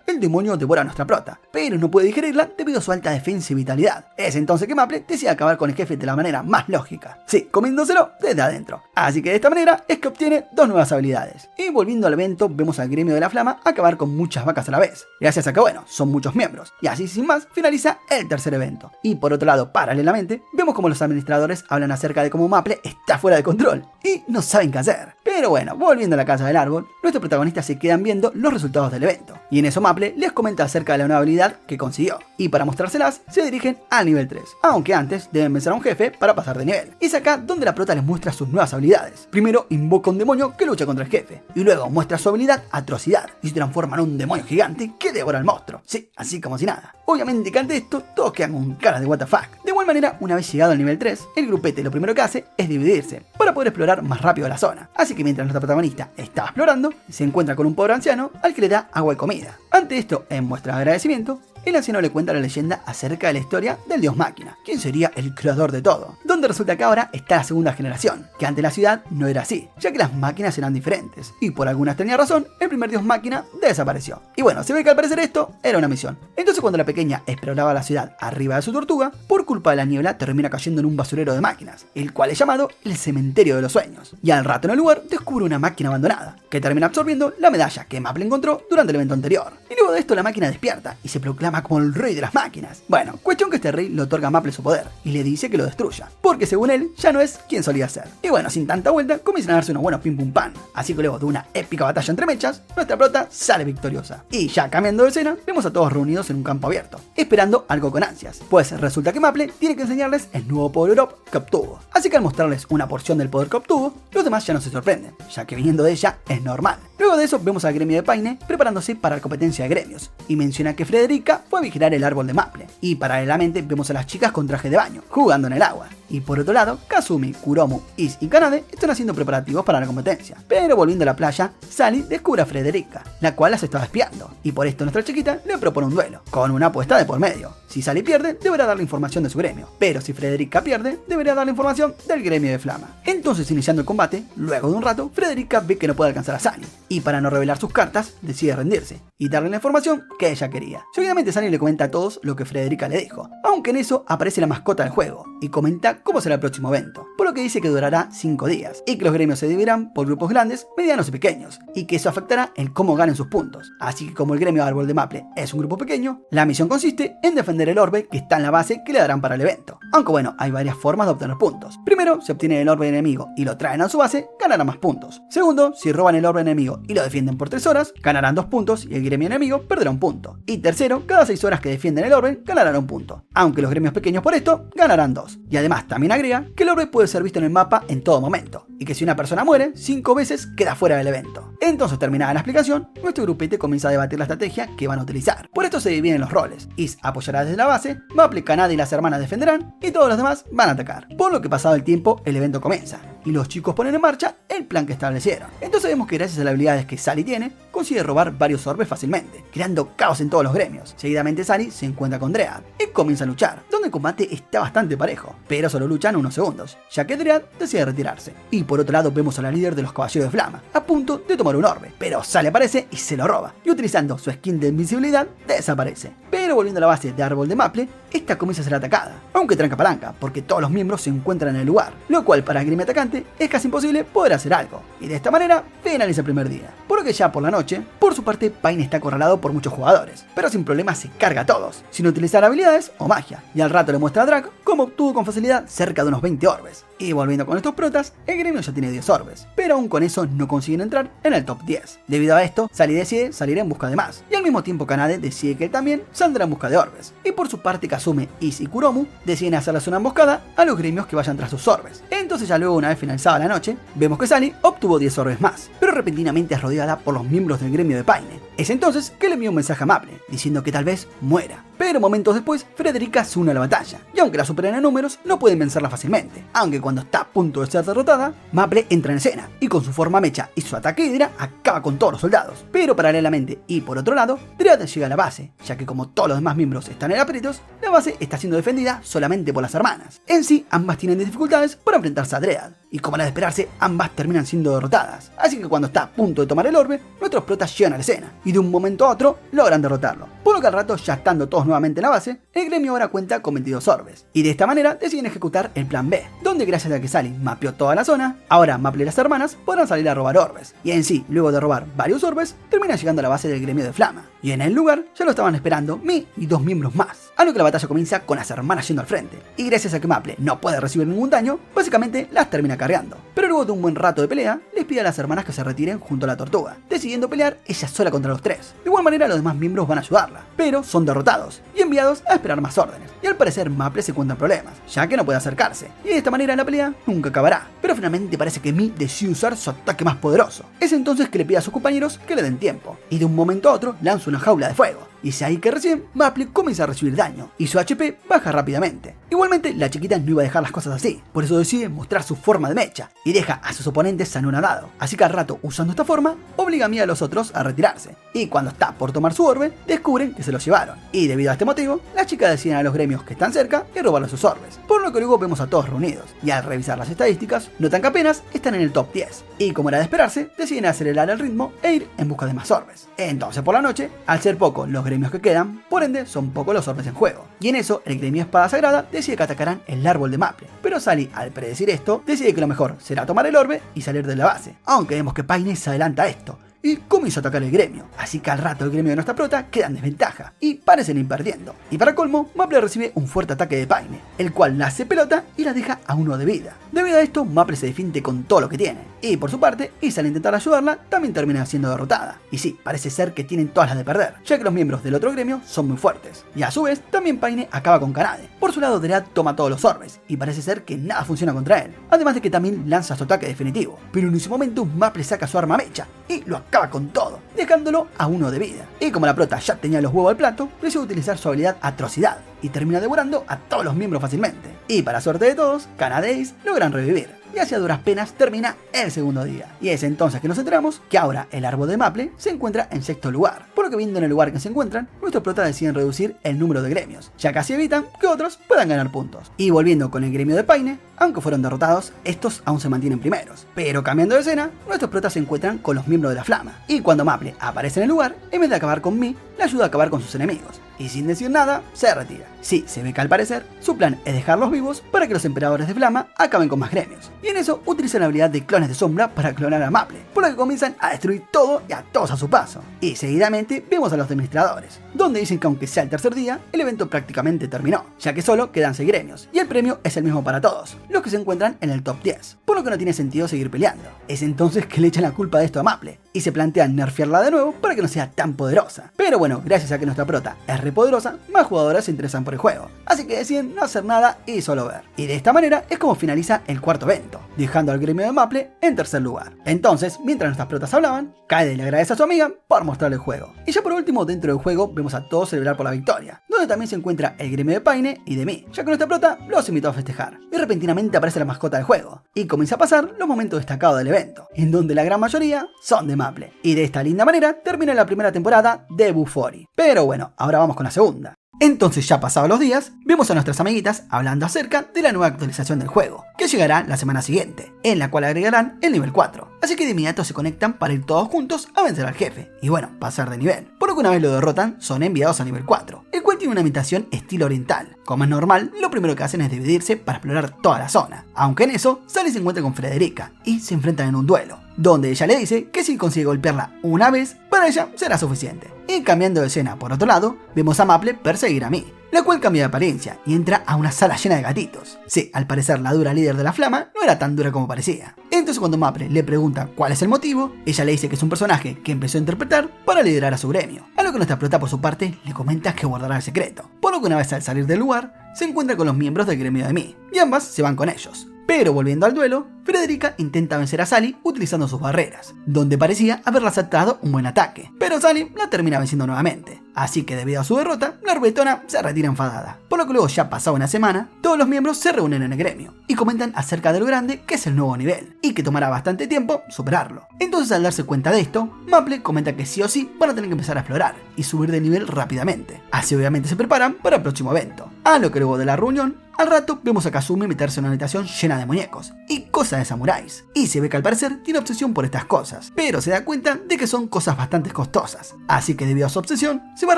el demonio devora a nuestra prota, pero no puede digerirla debido a su alta defensa y vitalidad. Es entonces que Maple decide acabar con el jefe de la manera más lógica, sí, comiéndoselo desde adentro. Así que de esta manera es que obtiene 2 nuevas habilidades. Y volviendo al evento, vemos al gremio de la flama acabar con muchas vacas a la vez, gracias a que bueno, son muchos miembros, y así sin más finaliza el tercer evento. Y por otro lado, paralelamente, vemos como los administradores hablan acerca de cómo Maple está fuera de control y no saben qué hacer. Pero bueno, volviendo a la casa del árbol, nuestros protagonistas se quedan viendo los resultados del evento, y en eso Maple les comenta acerca de la nueva habilidad que consiguió, y para mostrárselas se dirigen al nivel 3, aunque antes deben vencer a un jefe para pasar de nivel. Y es acá donde la prota les muestra sus nuevas habilidades. Primero invoca un demonio que lucha contra el jefe, y luego muestra su habilidad Atrocidad, y se transforma en un demonio gigante que devora al monstruo, sí, así como si nada. Obviamente que ante esto todos quedan con cara de what the fuck. De igual manera, una vez llegado al nivel 3, el grupete lo primero que hace es dividirse, para poder explorar más rápido la zona. Así que mientras nuestra protagonista está explorando, se encuentra con un pobre anciano al que le da agua y comida. Ante esto, en muestra de agradecimiento, el anciano le cuenta la leyenda acerca de la historia del dios máquina, quien sería el creador de todo, donde resulta que ahora está la segunda generación, que ante la ciudad no era así, ya que las máquinas eran diferentes, y por alguna extraña razón, el primer dios máquina desapareció. Y bueno, se ve que al parecer esto era una misión. Entonces cuando la pequeña exploraba la ciudad arriba de su tortuga, por culpa de la niebla termina cayendo en un basurero de máquinas, el cual es llamado el cementerio de los sueños, y al rato en el lugar descubre una máquina abandonada, que termina absorbiendo la medalla que Maple encontró durante el evento anterior. Y luego de esto la máquina despierta y se proclama como el rey de las máquinas. Bueno, cuestión que este rey le otorga a Maple su poder y le dice que lo destruya, porque según él ya no es quien solía ser. Y bueno, sin tanta vuelta comienzan a darse unos buenos pim pum pan. Así que luego de una épica batalla entre mechas, nuestra prota sale victoriosa. Y ya cambiando de escena, vemos a todos reunidos en un campo abierto, esperando algo con ansias, pues resulta que Maple tiene que enseñarles el nuevo poder up que obtuvo. Así que al mostrarles una porción del poder que obtuvo, los demás ya no se sorprenden, ya que viniendo de ella es normal. Luego de eso vemos al gremio de Paine preparándose para la competencia de gremios, y menciona que Frederica fue a vigilar el árbol de Maple, y paralelamente vemos a las chicas con traje de baño, jugando en el agua. Y por otro lado, Kazumi, Kuromu, Is y Kanade están haciendo preparativos para la competencia. Pero volviendo a la playa, Sally descubre a Frederica, la cual las estaba espiando, y por esto nuestra chiquita le propone un duelo, con una apuesta de por medio. Si Sally pierde, deberá darle información de su gremio, pero si Frederica pierde, deberá darle información del gremio de Flama. Entonces, iniciando el combate, luego de un rato, Frederica ve que no puede alcanzar a Sally, y para no revelar sus cartas, decide rendirse y darle la información que ella quería. Seguidamente Sally le comenta a todos lo que Frederica le dijo, aunque en eso aparece la mascota del juego, y comenta cómo será el próximo evento, por lo que dice que durará 5 días, y que los gremios se dividirán por grupos grandes, medianos y pequeños, y que eso afectará en cómo ganen sus puntos. Así que como el gremio Árbol de Maple es un grupo pequeño, la misión consiste en defender el orbe que está en la base que le darán para el evento. Aunque bueno, hay varias formas de obtener puntos. Primero, si obtienen el orbe enemigo y lo traen a su base, ganarán más puntos. Segundo, si roban el orbe enemigo y lo defienden por 3 horas, ganarán 2 puntos y el gremio enemigo perderá un punto. Y tercero, cada 6 horas que defienden el orbe, ganarán un punto. Aunque los gremios pequeños por esto, ganarán 2. Y además también agrega que el orbe puede ser visto en el mapa en todo momento, y que si una persona muere, 5 veces queda fuera del evento. Entonces, terminada la explicación, nuestro grupete comienza a debatir la estrategia que van a utilizar. Por esto se dividen los roles. Is apoyará desde la base, Maple, Kanade y las hermanas defenderán, y todos los demás van a atacar. Por lo que pasado el tiempo, el evento comienza, y los chicos ponen en marcha el plan que establecieron. Entonces vemos que gracias a las habilidades que Sally tiene, consigue robar varios orbes fácilmente, creando caos en todos los gremios. Seguidamente Sally se encuentra con Dread y comienza a luchar, donde el combate está bastante parejo, pero solo luchan unos segundos, ya que Dread decide retirarse. Y por otro lado vemos a la líder de los caballeros de Flama, a punto de tomar un orbe, pero Sally aparece y se lo roba, y utilizando su skin de invisibilidad, desaparece. Pero volviendo a la base de Árbol de Maple, esta comienza a ser atacada, aunque tranca palanca, porque todos los miembros se encuentran en el lugar, lo cual para el gremio atacante es casi imposible poder hacer algo, y de esta manera finaliza el primer día. Por lo que ya por la noche, por su parte Paine está acorralado por muchos jugadores, pero sin problemas se carga a todos, sin utilizar habilidades o magia, y al rato le muestra a Drac cómo obtuvo con facilidad cerca de unos 20 orbes. Y volviendo con estos protas, el gremio ya tiene 10 orbes, pero aún con eso no consiguen entrar en el top 10. Debido a esto, Sally decide salir en busca de más, y al mismo tiempo Kanade decide que él también saldrá en busca de orbes. Y por su parte Kazumi, Is y Kuromu deciden hacerles una emboscada a los gremios que vayan tras sus orbes. Entonces ya luego una vez finalizaba la noche, vemos que Sally obtuvo 10 orbes más, pero repentinamente es rodeada por los miembros del gremio de Paine. Es entonces que le envía un mensaje a Maple, diciendo que tal vez muera. Pero momentos después, Frederica se une a la batalla, y aunque la superan en números, no pueden vencerla fácilmente. Aunque cuando está a punto de ser derrotada, Maple entra en escena, y con su forma mecha y su ataque hidra, acaba con todos los soldados. Pero paralelamente, y por otro lado, Dread llega a la base, ya que como todos los demás miembros están en aprietos, la base está siendo defendida solamente por las hermanas. En sí, ambas tienen dificultades para enfrentarse a Dread, y como era de esperarse, ambas terminan siendo derrotadas. Así que cuando está a punto de tomar el orbe, nuestros protas llegan a la escena, y de un momento a otro logran derrotarlo. Por lo que al rato, ya estando todos nuevamente en la base, el gremio ahora cuenta con 22 orbes, y de esta manera deciden ejecutar el plan B, donde gracias a que Sally mapeó toda la zona, ahora Maple y las hermanas podrán salir a robar orbes, y en sí, luego de robar varios orbes, terminan llegando a la base del gremio de Flama, y en el lugar ya lo estaban esperando Mi y 2 miembros más, a lo que la batalla comienza con las hermanas yendo al frente, y gracias a que Maple no puede recibir ningún daño, básicamente las termina cargando, pero luego de un buen rato de pelea, les pide a las hermanas que se retiren junto a la tortuga, decidiendo pelear ella sola contra los tres. De igual manera los demás miembros van a ayudarla, pero son derrotados y enviados a esperar más órdenes, y al parecer Maple se encuentra en problemas, ya que no puede acercarse, y de esta manera la pelea nunca acabará, pero finalmente parece que Mi decide usar su ataque más poderoso. Es entonces que le pide a sus compañeros que le den tiempo, y de un momento a otro lanza una jaula de fuego, y es ahí que recién Maple comienza a recibir daño, y su HP baja rápidamente. Igualmente, la chiquita no iba a dejar las cosas así, por eso decide mostrar su forma de mecha, y deja a sus oponentes anonadados, así que al rato, usando esta forma, obliga a Mia y a los otros a retirarse, y cuando está por tomar su orbe, descubren que se los llevaron, y debido a este motivo, las chicas deciden a los gremios que están cerca y robarle sus orbes, por lo que luego vemos a todos reunidos, y al revisar las estadísticas, notan que apenas están en el top 10, y como era de esperarse, deciden acelerar el ritmo e ir en busca de más orbes. Entonces por la noche, al ser pocos los gremios que quedan, por ende son pocos los orbes en juego, y en eso el gremio Espada Sagrada decide que atacarán el árbol de Maple, pero Sally, al predecir esto, decide que lo mejor será tomar el orbe y salir de la base, aunque vemos que Paine se adelanta a esto, y comienza a atacar el gremio, así que al rato el gremio de nuestra prota queda en desventaja, y parecen ir perdiendo, y para colmo, Maple recibe un fuerte ataque de Paine, el cual la hace pelota y la deja a 1 de vida. Debido a esto, Maple se defiende con todo lo que tiene, y por su parte, Isa al intentar ayudarla, también termina siendo derrotada, y sí, parece ser que tienen todas las de perder, ya que los miembros del otro gremio son muy fuertes, y a su vez, también Paine acaba con Kanade. Por su lado, Dread toma todos los orbes, y parece ser que nada funciona contra él, además de que también lanza su ataque definitivo, pero en ese momento Maple saca su arma mecha, y lo acaba con todo, dejándolo a 1 de vida. Y como la prota ya tenía los huevos al plato, decide utilizar su habilidad Atrocidad, y termina devorando a todos los miembros fácilmente. Y para suerte de todos, Kanade y Ace logran revivir, y hacia duras penas termina el segundo día. Y es entonces que nos enteramos que ahora el árbol de Maple se encuentra en 6º lugar, por lo que viendo en el lugar que se encuentran, nuestros protas deciden reducir el número de gremios, ya que así evitan que otros puedan ganar puntos. Y volviendo con el gremio de Paine, aunque fueron derrotados, estos aún se mantienen primeros. Pero cambiando de escena, nuestros protas se encuentran con los miembros de la Flama, y cuando Maple aparece en el lugar, en vez de acabar con Mi, le ayuda a acabar con sus enemigos, y sin decir nada, se retira. Sí, se ve que al parecer, su plan es dejarlos vivos para que los emperadores de Flama acaben con más gremios, y en eso utilizan la habilidad de clones de sombra para clonar a Maple, por lo que comienzan a destruir todo y a todos a su paso. Y seguidamente vemos a los administradores, donde dicen que aunque sea el tercer día, el evento prácticamente terminó, ya que solo quedan 6 gremios, y el premio es el mismo para todos, los que se encuentran en el top 10, por lo que no tiene sentido seguir peleando. Es entonces que le echan la culpa de esto a Maple, y se plantean nerfearla de nuevo para que no sea tan poderosa. Pero bueno, gracias a que nuestra prota es re poderosa, más jugadoras se interesan por el juego, así que deciden no hacer nada y solo ver. Y de esta manera es como finaliza el cuarto evento, dejando al gremio de Maple en tercer lugar. Entonces, mientras nuestras protas hablaban, Kaede le agradece a su amiga por mostrarle el juego. Y ya por último, dentro del juego, vemos a todos celebrar por la victoria, donde también se encuentra el gremio de Paine y de Mi, ya que nuestra prota los invitó a festejar. Y repentinamente aparece la mascota del juego, y comienza a pasar los momentos destacados del evento, en donde la gran mayoría son de Maple. Y de esta linda manera termina la primera temporada de Bufori. Pero bueno, ahora vamos con la segunda. Entonces, ya pasados los días, vemos a nuestras amiguitas hablando acerca de la nueva actualización del juego, que llegará la semana siguiente, en la cual agregarán el nivel 4. Así que de inmediato se conectan para ir todos juntos a vencer al jefe, y bueno, pasar de nivel. Por lo que una vez lo derrotan, son enviados a nivel 4, el cual tiene una ambientación estilo oriental. Como es normal, lo primero que hacen es dividirse para explorar toda la zona, aunque en eso, Sally se encuentra con Frederica, y se enfrentan en un duelo, donde ella le dice que si consigue golpearla una vez, para ella será suficiente. Y cambiando de escena por otro lado, vemos a Maple perseguir a Mi, la cual cambia de apariencia y entra a una sala llena de gatitos. Sí, al parecer la dura líder de la Flama no era tan dura como parecía. Entonces cuando Maple le pregunta cuál es el motivo, ella le dice que es un personaje que empezó a interpretar para liderar a su gremio, a lo que nuestra prota por su parte le comenta que guardará el secreto, por lo que una vez al salir del lugar, se encuentra con los miembros del gremio de Mi, y ambas se van con ellos. Pero volviendo al duelo, Frederica intenta vencer a Sally utilizando sus barreras, donde parecía haberla aceptado un buen ataque, pero Sally la termina venciendo nuevamente. Así que debido a su derrota, la Orbetona se retira enfadada. Por lo que luego, ya pasada una semana, todos los miembros se reúnen en el gremio y comentan acerca de lo grande que es el nuevo nivel y que tomará bastante tiempo superarlo. Entonces, al darse cuenta de esto, Maple comenta que sí o sí van a tener que empezar a explorar y subir de nivel rápidamente. Así obviamente se preparan para el próximo evento. A lo que luego de la reunión, al rato vemos a Kazumi meterse en una habitación llena de muñecos y cosas de samuráis, y se ve que al parecer tiene obsesión por estas cosas, pero se da cuenta de que son cosas bastante costosas, así que debido a su obsesión se va a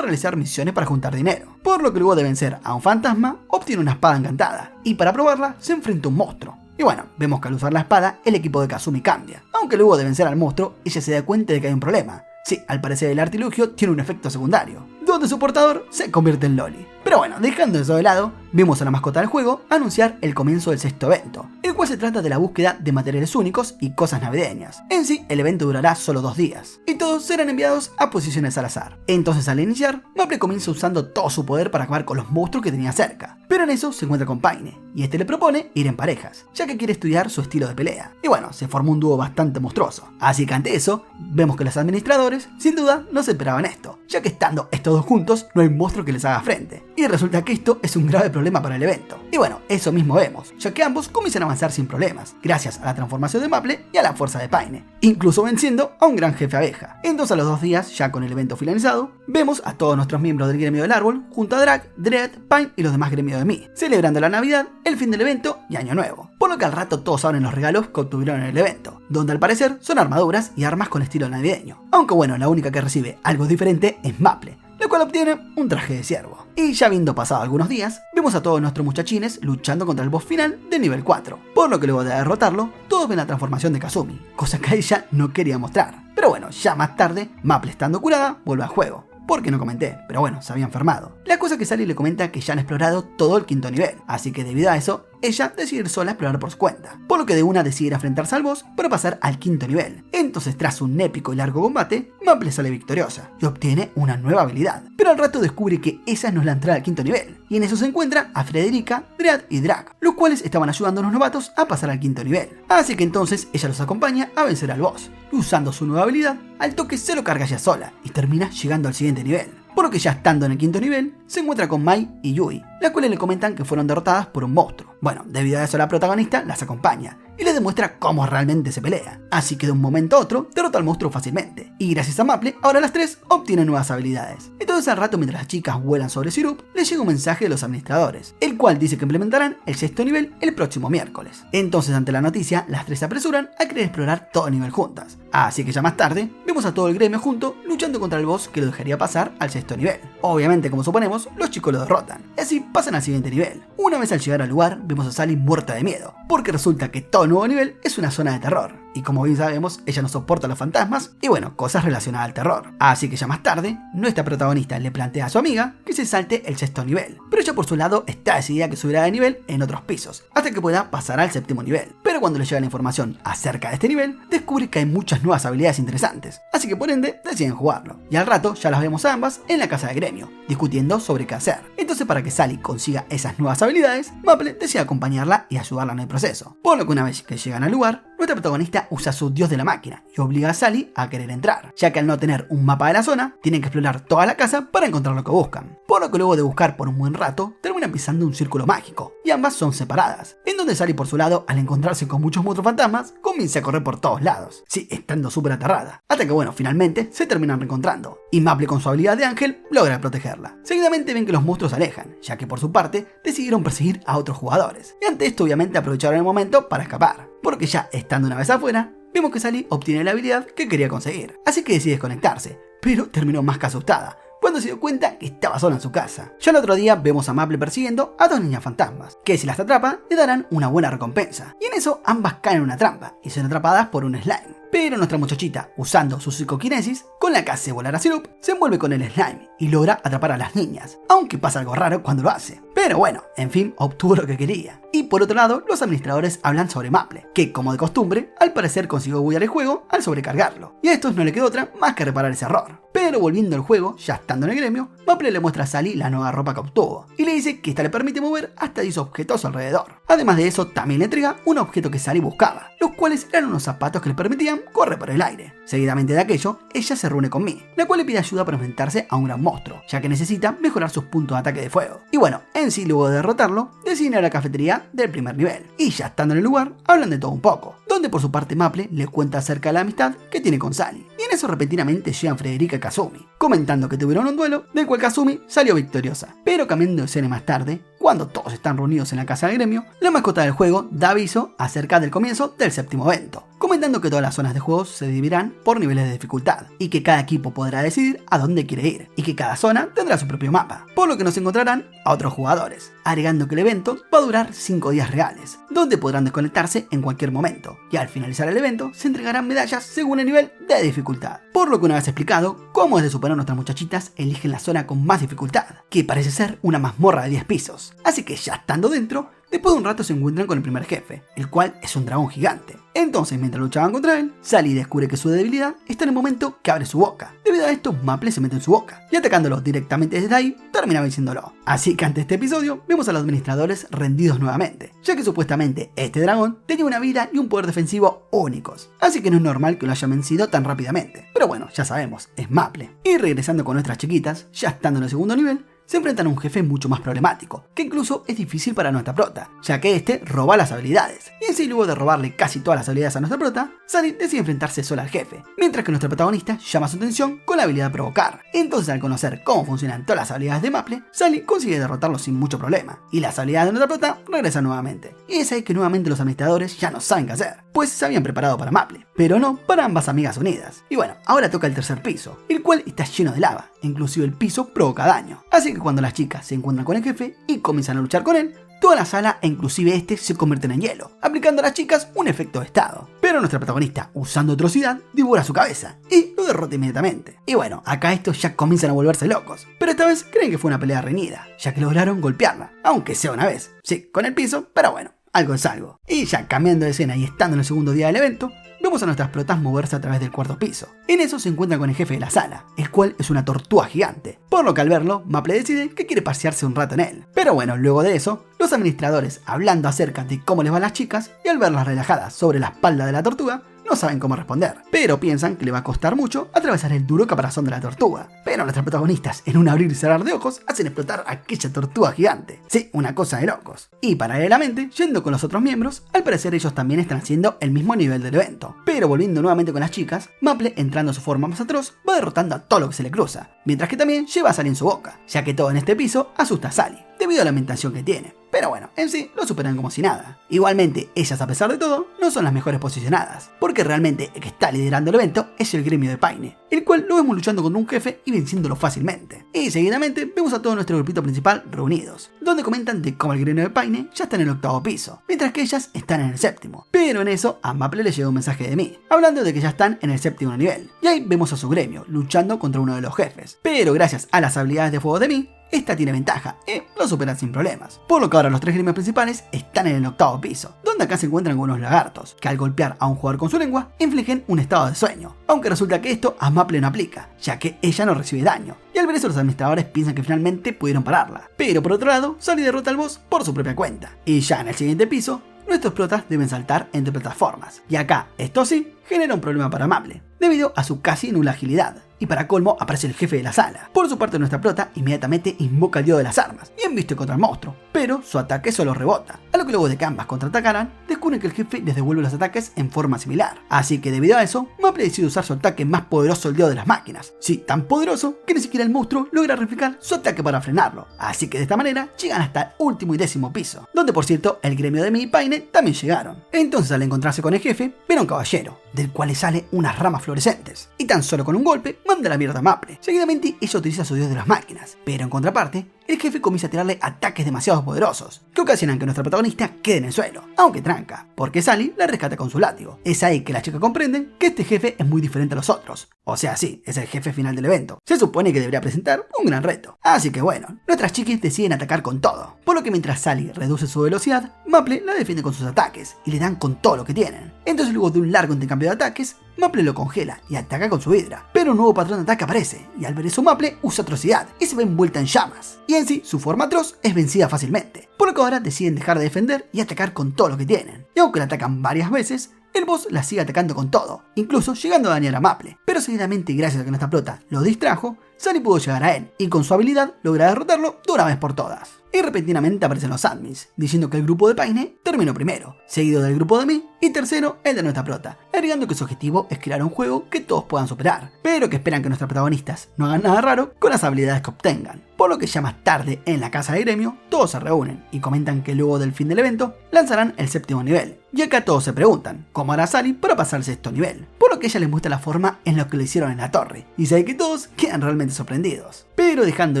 realizar misiones para juntar dinero, por lo que luego de vencer a un fantasma obtiene una espada encantada, y para probarla se enfrenta a un monstruo. Y bueno, vemos que al usar la espada el equipo de Kazumi cambia, aunque luego de vencer al monstruo ella se da cuenta de que hay un problema. Sí, al parecer el artilugio tiene un efecto secundario, donde su portador se convierte en Loli. Pero bueno, dejando eso de lado, vimos a la mascota del juego anunciar el comienzo del sexto evento, el cual se trata de la búsqueda de materiales únicos y cosas navideñas. En sí, el evento durará solo 2 días, y todos serán enviados a posiciones al azar. Entonces, al iniciar, Maple comienza usando todo su poder para acabar con los monstruos que tenía cerca, pero en eso se encuentra con Paine, y este le propone ir en parejas, ya que quiere estudiar su estilo de pelea. Y bueno, se formó un dúo bastante monstruoso, así que ante eso, vemos que los administradores, sin duda, no se esperaban esto, ya que estando estos dos juntos, no hay monstruo que les haga frente. Y resulta que esto es un grave problema para el evento. Y bueno, eso mismo vemos, ya que ambos comienzan a avanzar sin problemas, gracias a la transformación de Maple y a la fuerza de Paine, incluso venciendo a un gran jefe abeja. Entonces, a los 2 días, ya con el evento finalizado, vemos a todos nuestros miembros del gremio del árbol, junto a Drag, Dread, Paine y los demás gremios de Mii, celebrando la Navidad, el fin del evento y Año Nuevo. Por lo que al rato todos abren los regalos que obtuvieron en el evento, donde al parecer son armaduras y armas con estilo navideño. Aunque bueno, la única que recibe algo diferente es Maple, la cual obtiene un traje de ciervo. Y ya habiendo pasado algunos días, vemos a todos nuestros muchachines luchando contra el boss final de nivel 4, por lo que luego de derrotarlo, todos ven la transformación de Kazumi, cosa que ella no quería mostrar. Pero bueno, ya más tarde, Maple estando curada, vuelve al juego. Porque no comenté, pero bueno, se había enfermado. La cosa que Sally le comenta que ya han explorado todo el 5.º nivel, así que debido a eso, ella decide ir sola a explorar por su cuenta, por lo que de una decide enfrentarse al boss para pasar al 5.º nivel. Entonces, tras un épico y largo combate, Maple sale victoriosa y obtiene una nueva habilidad, pero al rato descubre que esa no es la entrada al 5.º nivel, y en eso se encuentra a Frederica, Dread y Drag, los cuales estaban ayudando a los novatos a pasar al 5.º nivel. Así que entonces ella los acompaña a vencer al boss, y usando su nueva habilidad, al toque se lo carga ya sola y termina llegando al siguiente nivel. Por lo que ya estando en el 5.º nivel, se encuentra con Mai y Yui, las cuales le comentan que fueron derrotadas por un monstruo. Bueno, debido a eso la protagonista las acompaña y les demuestra cómo realmente se pelea. Así que de un momento a otro derrota al monstruo fácilmente. Y gracias a Maple, ahora las tres obtienen nuevas habilidades. Entonces al rato, mientras las chicas vuelan sobre Sirup, les llega un mensaje de los administradores, el cual dice que implementarán el 6.º nivel el próximo miércoles. Entonces ante la noticia, las tres se apresuran a querer explorar todo el nivel juntas. Así que ya más tarde, vemos a todo el gremio junto luchando contra el boss que lo dejaría pasar al 6.º nivel. Obviamente, como suponemos, los chicos lo derrotan, y así pasan al siguiente nivel. Una vez al llegar al lugar, vemos a Sally muerta de miedo, porque resulta que todo el nuevo nivel es una zona de terror, y como bien sabemos, ella no soporta los fantasmas y bueno, cosas relacionadas al terror. Así que ya más tarde, nuestra protagonista le plantea a su amiga que se salte el 6.º nivel, pero ella por su lado está decidida que subirá de nivel en otros pisos, hasta que pueda pasar al 7.º nivel. Pero cuando le llega la información acerca de este nivel, descubre que hay muchas nuevas habilidades interesantes, así que por ende deciden jugarlo. Y al rato ya las vemos a ambas en la casa de gremio, discutiendo sobre qué hacer. Entonces, para que Sally consiga esas nuevas habilidades, Maple decide acompañarla y ayudarla en el proceso. Por lo que una vez que llegan al lugar, nuestra protagonista usa su dios de la máquina y obliga a Sally a querer entrar, ya que al no tener un mapa de la zona, tienen que explorar toda la casa para encontrar lo que buscan. Por lo que luego de buscar por un buen rato, terminan pisando un círculo mágico, y ambas son separadas, en donde Sally por su lado, al encontrarse con muchos monstruos fantasmas, comienza a correr por todos lados, sí, estando súper aterrada, hasta que bueno, finalmente se terminan reencontrando, y Maple con su habilidad de ángel logra protegerla. Seguidamente ven que los monstruos se alejan, ya que por su parte decidieron perseguir a otros jugadores, y ante esto obviamente aprovecharon el momento para escapar, porque ya estando una vez afuera, vemos que Sally obtiene la habilidad que quería conseguir, así que decide desconectarse, pero terminó más que asustada cuando se dio cuenta que estaba sola en su casa. Ya el otro día vemos a Maple persiguiendo a 2 niñas fantasmas, que si las atrapa le darán una buena recompensa, y en eso ambas caen en una trampa y son atrapadas por un slime. Pero nuestra muchachita, usando su psicoquinesis, con la que hace volar a Sirup, se envuelve con el slime y logra atrapar a las niñas, aunque pasa algo raro cuando lo hace. Pero bueno, en fin, obtuvo lo que quería. Y por otro lado, los administradores hablan sobre Maple, que como de costumbre, al parecer consiguió buguear el juego al sobrecargarlo. Y a estos no le quedó otra más que reparar ese error. Pero volviendo al juego, ya estando en el gremio, Maple le muestra a Sally la nueva ropa que obtuvo, y le dice que esta le permite mover hasta 10 objetos a su alrededor. Además de eso, también le entrega un objeto que Sally buscaba, los cuales eran unos zapatos que le permitían correr por el aire. Seguidamente de aquello, ella se reúne con Mi, la cual le pide ayuda para enfrentarse a un gran monstruo, ya que necesita mejorar sus puntos de ataque de fuego. Y bueno, en sí, luego de derrotarlo, deciden ir a la cafetería del primer nivel, y ya estando en el lugar, hablan de todo un poco, donde por su parte Maple le cuenta acerca de la amistad que tiene con Sally. Y en eso repentinamente llegan Frederica y Kazumi, comentando que tuvieron un duelo del cual Kazumi salió victoriosa. Pero cambiando de escena más tarde, cuando todos están reunidos en la casa del gremio, la mascota del juego da aviso acerca del comienzo del séptimo evento, comentando que todas las zonas de juego se dividirán por niveles de dificultad, y que cada equipo podrá decidir a dónde quiere ir, y que cada zona tendrá su propio mapa, por lo que nos encontrarán a otros jugadores, agregando que el evento va a durar 5 días reales, donde podrán desconectarse en cualquier momento, y al finalizar el evento se entregarán medallas según el nivel de dificultad. Por lo que una vez explicado cómo es de superar, nuestras muchachitas eligen la zona con más dificultad, que parece ser una mazmorra de 10 pisos. Así que ya estando dentro, después de un rato se encuentran con el primer jefe, el cual es un dragón gigante. Entonces, mientras luchaban contra él, Sally descubre que su debilidad está en el momento que abre su boca. Debido a esto, Maple se mete en su boca, y atacándolo directamente desde ahí, termina venciéndolo. Así que ante este episodio, vemos a los administradores rendidos nuevamente, ya que supuestamente este dragón tenía una vida y un poder defensivo únicos. Así que no es normal que lo hayan vencido tan rápidamente. Pero bueno, ya sabemos, es Maple. Y regresando con nuestras chiquitas, ya estando en el segundo nivel, se enfrentan a un jefe mucho más problemático, que incluso es difícil para nuestra prota, ya que este roba las habilidades. Y así, luego de robarle casi todas las habilidades a nuestra prota, Sally decide enfrentarse sola al jefe, mientras que nuestra protagonista llama su atención con la habilidad provocar. Entonces, al conocer cómo funcionan todas las habilidades de Maple, Sally consigue derrotarlo sin mucho problema, y las habilidades de nuestra prota regresan nuevamente. Y es ahí que nuevamente los administradores ya no saben qué hacer, pues se habían preparado para Maple, pero no para ambas amigas unidas. Y bueno, ahora toca el tercer piso, el cual está lleno de lava, inclusive el piso provoca daño. Así que cuando las chicas se encuentran con el jefe y comienzan a luchar con él, toda la sala e inclusive este se convierten en hielo, aplicando a las chicas un efecto de estado. Pero nuestra protagonista, usando atrocidad, divora su cabeza y lo derrota inmediatamente. Y bueno, acá estos ya comienzan a volverse locos, pero esta vez creen que fue una pelea reñida, ya que lograron golpearla, aunque sea una vez. Sí, con el piso, pero bueno, algo es algo. Y ya cambiando de escena y estando en el segundo día del evento, vemos a nuestras protas moverse a través del cuarto piso. En eso se encuentran con el jefe de la sala, el cual es una tortuga gigante, por lo que al verlo, Maple decide que quiere pasearse un rato en él. Pero bueno, luego de eso, los administradores, hablando acerca de cómo les van las chicas, y al verlas relajadas sobre la espalda de la tortuga, no saben cómo responder, pero piensan que le va a costar mucho atravesar el duro caparazón de la tortuga. Pero nuestras protagonistas, en un abrir y cerrar de ojos, hacen explotar a aquella tortuga gigante. Sí, una cosa de locos. Y paralelamente, yendo con los otros miembros, al parecer ellos también están haciendo el mismo nivel del evento. Pero volviendo nuevamente con las chicas, Maple, entrando a su forma más atroz, va derrotando a todo lo que se le cruza, mientras que también lleva a Sally en su boca, ya que todo en este piso asusta a Sally, debido a la ambientación que tiene. Pero bueno, en sí lo superan como si nada. Igualmente, ellas a pesar de todo, no son las mejores posicionadas, porque realmente el que está liderando el evento es el gremio de Paine, el cual lo vemos luchando contra un jefe y venciéndolo fácilmente. Y seguidamente vemos a todo nuestro grupito principal reunidos, donde comentan de cómo el gremio de Paine ya está en el octavo piso, mientras que ellas están en el séptimo. Pero en eso, a Maple le llega un mensaje de mí, hablando de que ya están en el séptimo nivel. Y ahí vemos a su gremio, luchando contra uno de los jefes. Pero gracias a las habilidades de fuego de mí, esta tiene ventaja y lo superan sin problemas. Por lo que ahora los tres gremios principales están en el octavo piso, donde acá se encuentran con unos lagartos, que al golpear a un jugador con su lengua, infligen un estado de sueño. Aunque resulta que esto a Maple no aplica, ya que ella no recibe daño. Y al ver eso los administradores piensan que finalmente pudieron pararla. Pero por otro lado, Sally derrota al boss por su propia cuenta. Y ya en el siguiente piso, nuestros protas deben saltar entre plataformas. Y acá, esto sí, genera un problema para Maple, debido a su casi nula agilidad. Y para colmo aparece el jefe de la sala. Por su parte, nuestra prota inmediatamente invoca al dios de las armas y embiste contra el monstruo, pero su ataque solo rebota, a lo que luego de que ambas contraatacaran, descubren que el jefe les devuelve los ataques en forma similar. Así que debido a eso, Maple decide usar su ataque más poderoso, el dios de las máquinas. Sí, tan poderoso que ni siquiera el monstruo logra replicar su ataque para frenarlo. Así que de esta manera llegan hasta el último y 10º piso, donde por cierto el gremio de Mi y Paine también llegaron. Entonces al encontrarse con el jefe, ven a un caballero, del cual le sale unas ramas fluorescentes, y tan solo con un golpe manda la mierda a Maple. Seguidamente ella utiliza su dios de las máquinas, pero en contraparte, el jefe comienza a tirarle ataques demasiado poderosos, que que ocasionan que nuestra protagonista quede en el suelo, aunque tranca, porque Sally la rescata con su látigo. Es ahí que las chicas comprenden que este jefe es muy diferente a los otros. O sea, sí, es el jefe final del evento. Se supone que debería presentar un gran reto. Así que bueno, nuestras chiquis deciden atacar con todo. Por lo que mientras Sally reduce su velocidad, Maple la defiende con sus ataques y le dan con todo lo que tienen. Entonces luego de un largo intercambio de ataques, Maple lo congela y ataca con su hidra. Pero un nuevo patrón de ataque aparece, y al ver eso Maple usa atrocidad y se ve envuelta en llamas. Y en sí, su forma atroz es vencida fácilmente. Por lo que ahora deciden dejar de defender y atacar con todo lo que tienen. Y aunque la atacan varias veces, el boss la sigue atacando con todo, incluso llegando a dañar a Maple. Pero seguidamente, gracias a que nuestra prota lo distrajo, Sally pudo llegar a él y con su habilidad logra derrotarlo de una vez por todas. Y repentinamente aparecen los admins, diciendo que el grupo de Paine terminó primero, seguido del grupo de mí y tercero el de nuestra prota, agregando que su objetivo es crear un juego que todos puedan superar, pero que esperan que nuestros protagonistas no hagan nada raro con las habilidades que obtengan. Por lo que ya más tarde en la casa de gremio, todos se reúnen y comentan que luego del fin del evento lanzarán el 7º nivel. Y acá todos se preguntan, ¿cómo hará Sally para pasar el 6º nivel? Por lo que ella les muestra la forma en lo que lo hicieron en la torre, y sabe que todos quedan realmente sorprendidos. Pero dejando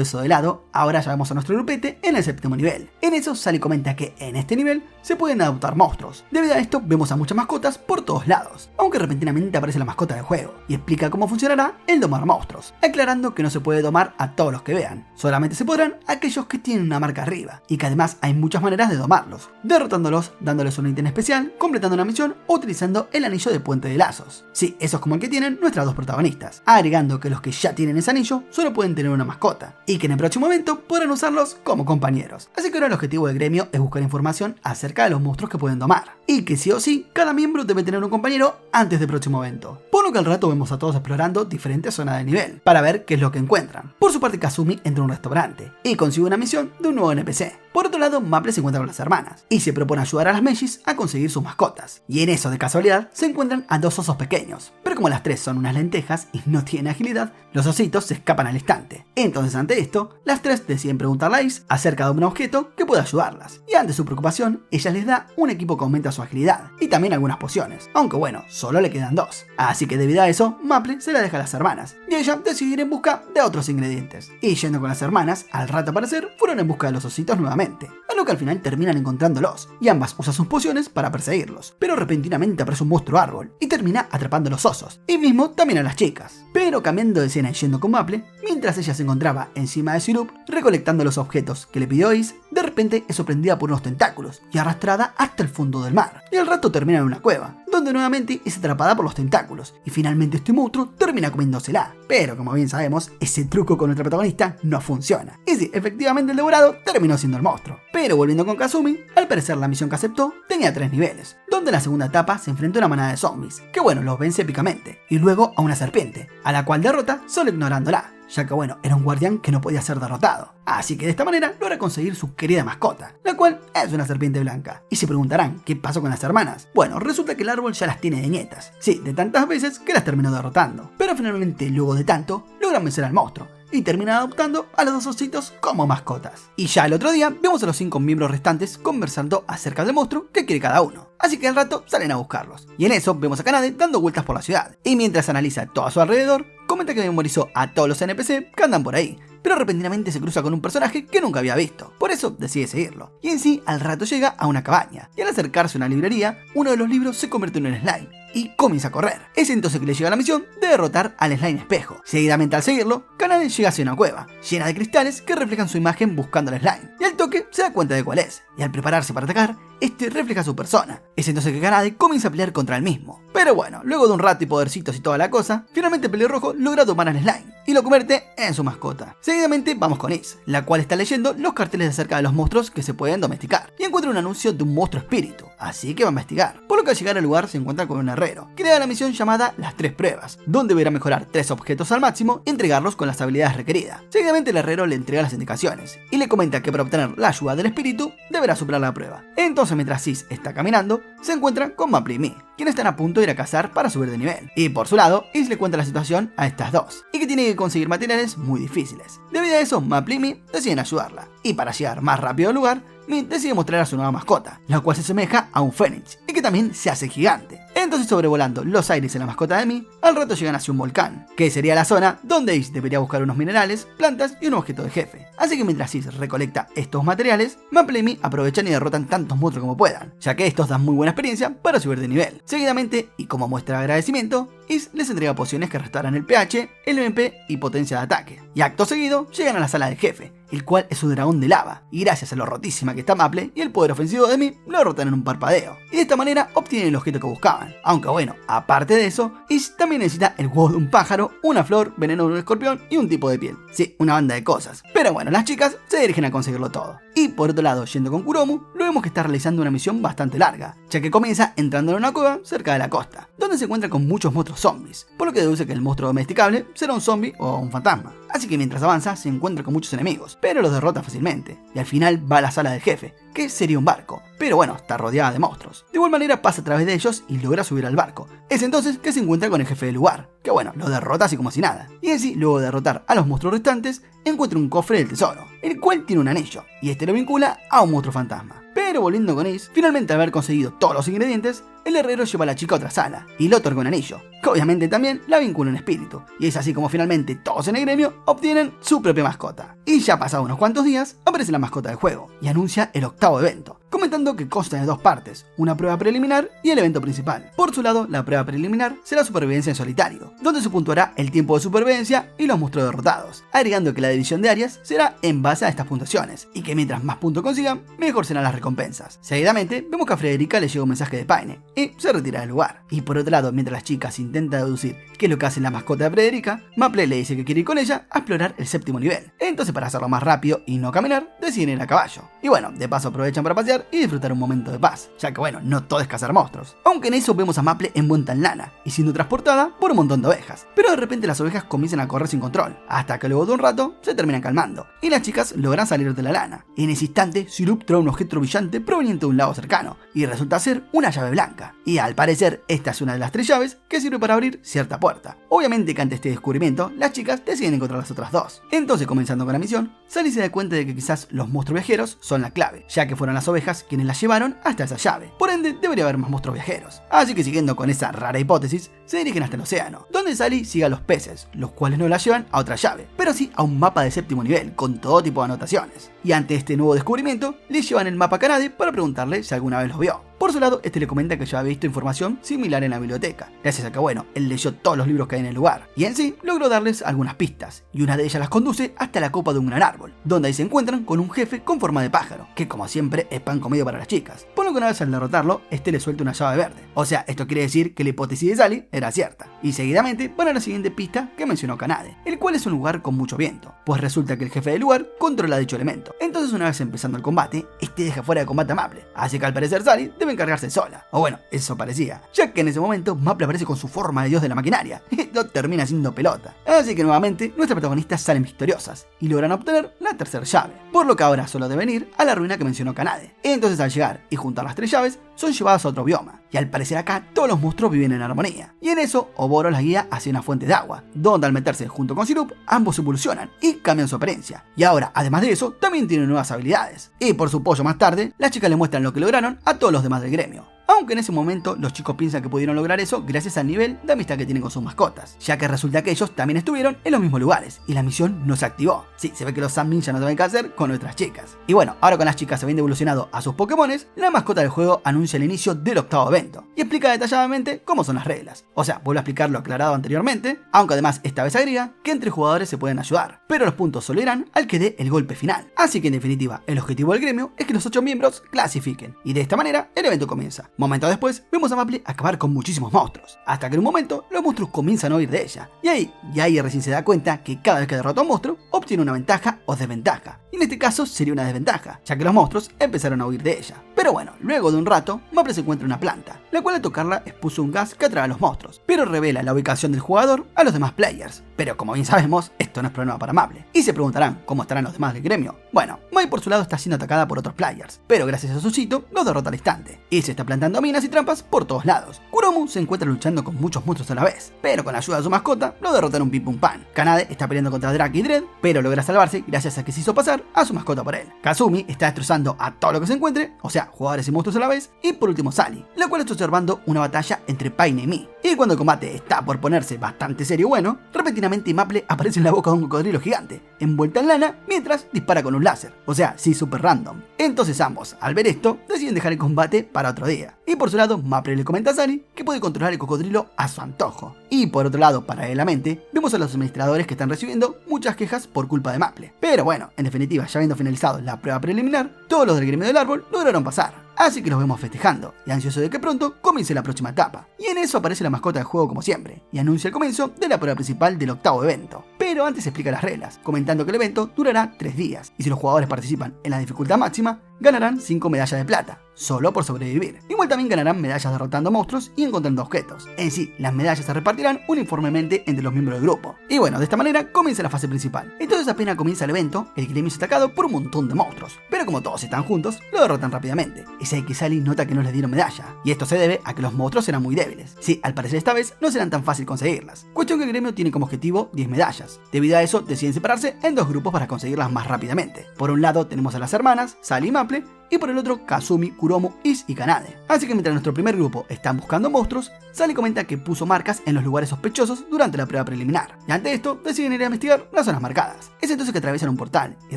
eso de lado, ahora ya vemos a nuestro grupete en el 7º nivel. En eso Sally comenta que en este nivel se pueden adoptar monstruos. Debido a esto vemos a muchas mascotas por todos lados, aunque repentinamente aparece la mascota del juego, y explica cómo funcionará el domar monstruos, aclarando que no se puede domar a todos los que vean, solamente se podrán aquellos que tienen una marca arriba, y que además hay muchas maneras de domarlos, derrotándolos, dándoles un ítem especial, completando una misión o utilizando el anillo de puente de lazos. Sí, eso es como el que tienen nuestras dos protagonistas, agregando que los que ya tienen ese anillo solo pueden tener una mascota, y que en el próximo evento podrán usarlos como compañeros. Así que ahora el objetivo del gremio es buscar información acerca de los monstruos que pueden domar, y que sí o sí, cada miembro debe tener un compañero antes del próximo evento. Por lo que al rato vemos a todos explorando diferentes zonas de nivel, para ver qué es lo que encuentran. Por su parte Kazumi entra a un restaurante, y consigue una misión de un nuevo NPC. Por otro lado, Maple se encuentra con las hermanas, y se propone ayudar a las Megis a conseguir sus mascotas. Y en eso, de casualidad, se encuentran a dos osos pequeños, pero como las tres son unas lentejas y no tienen agilidad, los ositos se escapan al instante. Entonces ante esto, las tres deciden preguntarle a Ace acerca de un objeto que pueda ayudarlas, y ante su preocupación, ella les da un equipo que aumenta su agilidad, y también algunas pociones, aunque bueno, solo le quedan dos. Así que debido a eso, Maple se la deja a las hermanas, y ella decide ir en busca de otros ingredientes. Y yendo con las hermanas, al rato parecer, fueron en busca de los ositos nuevamente, a lo que al final terminan encontrándolos, y ambas usan sus pociones para perseguirlos. Pero repentinamente aparece un monstruo árbol, y termina atrapando a los osos, y mismo también a las chicas. Pero cambiando de escena y yendo con Maple, mientras ella se encontraba encima de Syrup, recolectando los objetos que le pidió Ace, de repente es sorprendida por unos tentáculos, y arrastrada hasta el fondo del mar. Y al rato termina en una cueva, donde nuevamente es atrapada por los tentáculos, y finalmente este monstruo termina comiéndosela. Pero como bien sabemos, ese truco con nuestra protagonista no funciona. Y sí, efectivamente el devorado terminó siendo el monstruo. Pero volviendo con Kazumi, al parecer la misión que aceptó tenía 3 niveles, donde en la segunda etapa se enfrentó a una manada de zombies, que bueno, los vence épicamente, y luego a una serpiente, a la cual derrota solo ignorándola, ya que bueno, era un guardián que no podía ser derrotado. Así que de esta manera logra conseguir su querida mascota, la cual es una serpiente blanca. Y se preguntarán, ¿qué pasó con las hermanas? Bueno, resulta que el árbol ya las tiene de nietas, sí, de tantas veces que las terminó derrotando. Pero finalmente, luego de tanto, logran vencer al monstruo, y terminan adoptando a los dos ositos como mascotas. Y ya el otro día vemos a los 5 miembros restantes conversando acerca del monstruo que quiere cada uno. Así que al rato salen a buscarlos. Y en eso vemos a Kanade dando vueltas por la ciudad. Y mientras analiza todo a su alrededor, comenta que memorizó a todos los NPC que andan por ahí. Pero repentinamente se cruza con un personaje que nunca había visto. Por eso decide seguirlo. Y en sí, al rato llega a una cabaña. Y al acercarse a una librería, uno de los libros se convierte en un slime y comienza a correr. Es entonces que le llega la misión de derrotar al slime espejo. Seguidamente al seguirlo, Kanade llega hacia una cueva, llena de cristales que reflejan su imagen buscando al slime. Y al toque se da cuenta de cuál es. Y al prepararse para atacar, este refleja su persona. Es entonces que Kanade comienza a pelear contra el mismo. Pero bueno, luego de un rato y podercitos y toda la cosa, finalmente Pelirrojo logra domar al slime y lo convierte en su mascota. Seguidamente vamos con Ace, la cual está leyendo los carteles acerca de los monstruos que se pueden domesticar, y encuentra un anuncio de un monstruo espíritu, así que va a investigar. Por lo que al llegar al lugar se encuentra con un herrero, que le da la misión llamada Las 3 Pruebas, donde deberá mejorar 3 objetos al máximo y entregarlos con las habilidades requeridas. Seguidamente el herrero le entrega las indicaciones, y le comenta que para obtener la ayuda del espíritu, deberá superar la prueba. Entonces mientras Ace está caminando, se encuentra con Maple y Mii, quienes están a punto de ir a cazar para subir de nivel. Y por su lado, Ace le cuenta la situación a estas dos, y que tiene que conseguir materiales muy difíciles. Debido a eso, Maple y Mii deciden ayudarla, y para llegar más rápido al lugar, Mii decide mostrar a su nueva mascota, la cual se asemeja a un fénix, y que también se hace gigante. Entonces, sobrevolando los aires en la mascota de Mii, al rato llegan hacia un volcán, que sería la zona donde Ace debería buscar unos minerales, plantas y un objeto de jefe. Así que mientras Ace recolecta estos materiales, Maple y Mii aprovechan y derrotan tantos monstruos como puedan, ya que estos dan muy buena experiencia para subir de nivel. Seguidamente, y como muestra de agradecimiento, Ace les entrega pociones que restauran el pH, el MP y potencia de ataque. Y acto seguido, llegan a la sala del jefe, el cual es un dragón de lava, y gracias a lo rotísima que está Maple y el poder ofensivo de Mii, lo derrotan en un parpadeo. Y de esta manera obtienen el objeto que buscaban. Aunque bueno, aparte de eso, Ace también necesita el huevo de un pájaro, una flor, veneno de un escorpión y un tipo de piel. Sí, una banda de cosas. Pero bueno, las chicas se dirigen a conseguirlo todo. Y por otro lado, yendo con Kuromu, lo vemos que está realizando una misión bastante larga, ya que comienza entrando en una cueva cerca de la costa, donde se encuentra con muchos monstruos zombies, por lo que deduce que el monstruo domesticable será un zombie o un fantasma. Así que mientras avanza se encuentra con muchos enemigos, pero los derrota fácilmente, y al final va a la sala del jefe, que sería un barco, pero bueno, está rodeada de monstruos. De igual manera pasa a través de ellos y logra subir al barco. Es entonces que se encuentra con el jefe del lugar, que bueno, lo derrota así como si nada. Y así, luego de derrotar a los monstruos restantes, encuentra un cofre del tesoro, el cual tiene un anillo, y este lo vincula a un monstruo fantasma. Pero volviendo con Ace, finalmente al haber conseguido todos los ingredientes, el herrero lleva a la chica a otra sala y le otorga un anillo, que obviamente también la vincula a un espíritu. Y es así como finalmente todos en el gremio obtienen su propia mascota. Y ya pasados unos cuantos días, aparece la mascota del juego y anuncia el octavo evento, comentando que consta de dos partes, una prueba preliminar y el evento principal. Por su lado, la prueba preliminar será supervivencia en solitario, donde se puntuará el tiempo de supervivencia y los monstruos derrotados, agregando que la división de áreas será en base a estas puntuaciones, y que mientras más puntos consigan, mejor serán las recompensas. Seguidamente, vemos que a Frederica le llega un mensaje de Paine, y se retira del lugar. Y por otro lado, mientras las chicas intentan deducir qué es lo que hace la mascota de Frederica, Maple le dice que quiere ir con ella a explorar el séptimo nivel. Entonces, para hacerlo más rápido y no caminar, deciden ir a caballo. Y bueno, de paso aprovechan para pasear y disfrutar un momento de paz, ya que bueno, no todo es cazar monstruos. Aunque en eso vemos a Maple envuelta en lana y siendo transportada por un montón de ovejas. Pero de repente las ovejas comienzan a correr sin control, hasta que luego de un rato se terminan calmando, y las chicas logran salir de la lana. En ese instante, Sirup trae un objeto brillante proveniente de un lago cercano, y resulta ser una llave blanca. Y al parecer, esta es una de las 3 llaves que sirve para abrir cierta puerta. Obviamente que ante este descubrimiento, las chicas deciden encontrar las otras 2. Entonces, comenzando con la misión, Sally se da cuenta de que quizás los monstruos viajeros son la clave, ya que fueron las ovejas quienes las llevaron hasta esa llave. Por ende, debería haber más monstruos viajeros. Así que siguiendo con esa rara hipótesis, se dirigen hasta el océano, donde Sally sigue a los peces, los cuales no la llevan a otra llave, pero sí a un mapa de séptimo nivel, con todo tipo de anotaciones. Y ante este nuevo descubrimiento, le llevan el mapa a Kanade para preguntarle si alguna vez lo vio. Por su lado, este le comenta que ya había visto información similar en la biblioteca, gracias a que bueno, él leyó todos los libros que hay en el lugar, y en sí logró darles algunas pistas, y una de ellas las conduce hasta la copa de un gran árbol, donde ahí se encuentran con un jefe con forma de pájaro, que como siempre es pan comido para las chicas, por lo que una vez al derrotarlo, este le suelta una llave verde. O sea, esto quiere decir que la hipótesis de Sally era cierta, y seguidamente van a la siguiente pista que mencionó Kanade, el cual es un lugar con mucho viento, pues resulta que el jefe del lugar controla dicho elemento. Entonces una vez empezando el combate, este deja fuera de combate a Maple, así que al parecer Sally debe encargarse sola, o bueno, eso parecía, ya que en ese momento Maple aparece con su forma de dios de la maquinaria, y no termina siendo pelota. Así que nuevamente nuestras protagonistas salen victoriosas, y logran obtener la tercera llave, por lo que ahora solo deben ir a la ruina que mencionó Kanade. Entonces al llegar y juntar las 3 llaves, son llevadas a otro bioma, y al parecer acá todos los monstruos viven en armonía, y en eso Oboro las guía hacia una fuente de agua, donde al meterse junto con Sirup, ambos evolucionan y cambian su apariencia, y ahora además de eso, también tienen nuevas habilidades, y por su pollo más tarde, las chicas le muestran lo que lograron a todos los demás del gremio. Aunque en ese momento los chicos piensan que pudieron lograr eso gracias al nivel de amistad que tienen con sus mascotas, ya que resulta que ellos también estuvieron en los mismos lugares y la misión no se activó. Sí, se ve que los Sam Ninja no saben qué hacer con nuestras chicas. Y bueno, ahora con las chicas habiendo evolucionado a sus Pokémones, la mascota del juego anuncia el inicio del octavo evento y explica detalladamente cómo son las reglas. O sea, vuelve a explicar lo aclarado anteriormente, aunque además esta vez agrega que entre jugadores se pueden ayudar, pero los puntos solo irán al que dé el golpe final. Así que en definitiva, el objetivo del gremio es que los 8 miembros clasifiquen, y de esta manera el evento comienza. Momento después, vemos a Maple acabar con muchísimos monstruos, hasta que en un momento los monstruos comienzan a huir de ella, y ahí recién se da cuenta que cada vez que derrota a un monstruo, obtiene una ventaja o desventaja, y en este caso sería una desventaja, ya que los monstruos empezaron a huir de ella. Pero bueno, luego de un rato, Maple se encuentra una planta, la cual al tocarla expuso un gas que atrae a los monstruos, pero revela la ubicación del jugador a los demás players. Pero como bien sabemos, esto no es problema para Maple, y se preguntarán cómo estarán los demás del gremio. Bueno, Mai por su lado está siendo atacada por otros players, pero gracias a su sitio los derrota al instante. Y se está plantando minas y trampas por todos lados. Kuromu se encuentra luchando con muchos monstruos a la vez, pero con la ayuda de su mascota lo derrotan un pim pum pan. Kanade está peleando contra Drake y Dredd, pero logra salvarse gracias a que se hizo pasar a su mascota por él. Kazumi está destrozando a todo lo que se encuentre, o sea, jugadores y monstruos a la vez, y por último Sally, la cual está observando una batalla entre Paine y Mii. Y cuando el combate está por ponerse bastante serio y bueno, repentinamente Maple aparece en la boca de un cocodrilo gigante, envuelta en lana, mientras dispara con un láser, o sea, sí super random. Entonces ambos, al ver esto, deciden dejar el combate para otro día. Y por su lado, Maple le comenta a Sally que puede controlar el cocodrilo a su antojo. Y por otro lado, paralelamente, vemos a los administradores que están recibiendo muchas quejas por culpa de Maple. Pero bueno, en definitiva, ya habiendo finalizado la prueba preliminar, todos los del gremio del árbol lograron pasar. Así que los vemos festejando, y ansiosos de que pronto comience la próxima etapa. Y en eso aparece la mascota del juego como siempre, y anuncia el comienzo de la prueba principal del octavo evento. Pero antes explica las reglas, comentando que el evento durará 3 días, y si los jugadores participan en la dificultad máxima, ganarán 5 medallas de plata, solo por sobrevivir. Igual también ganarán medallas derrotando monstruos y encontrando objetos. En sí, las medallas se repartirán uniformemente entre los miembros del grupo. Y bueno, de esta manera comienza la fase principal. Entonces apenas comienza el evento, el gremio es atacado por un montón de monstruos. Pero como todos están juntos, lo derrotan rápidamente. Es ahí que Sally nota que no les dieron medalla. Y esto se debe a que los monstruos eran muy débiles. Sí, al parecer esta vez no serán tan fácil conseguirlas. Cuestión que el gremio tiene como objetivo 10 medallas. Debido a eso, deciden separarse en 2 grupos para conseguirlas más rápidamente. Por un lado tenemos a las hermanas, Sally y Maple, y por el otro Kazumi, Kuromu, Is y Kanade. Así que mientras nuestro primer grupo están buscando monstruos, Sally comenta que puso marcas en los lugares sospechosos durante la prueba preliminar, y ante esto deciden ir a investigar las zonas marcadas. Es entonces que atraviesan un portal y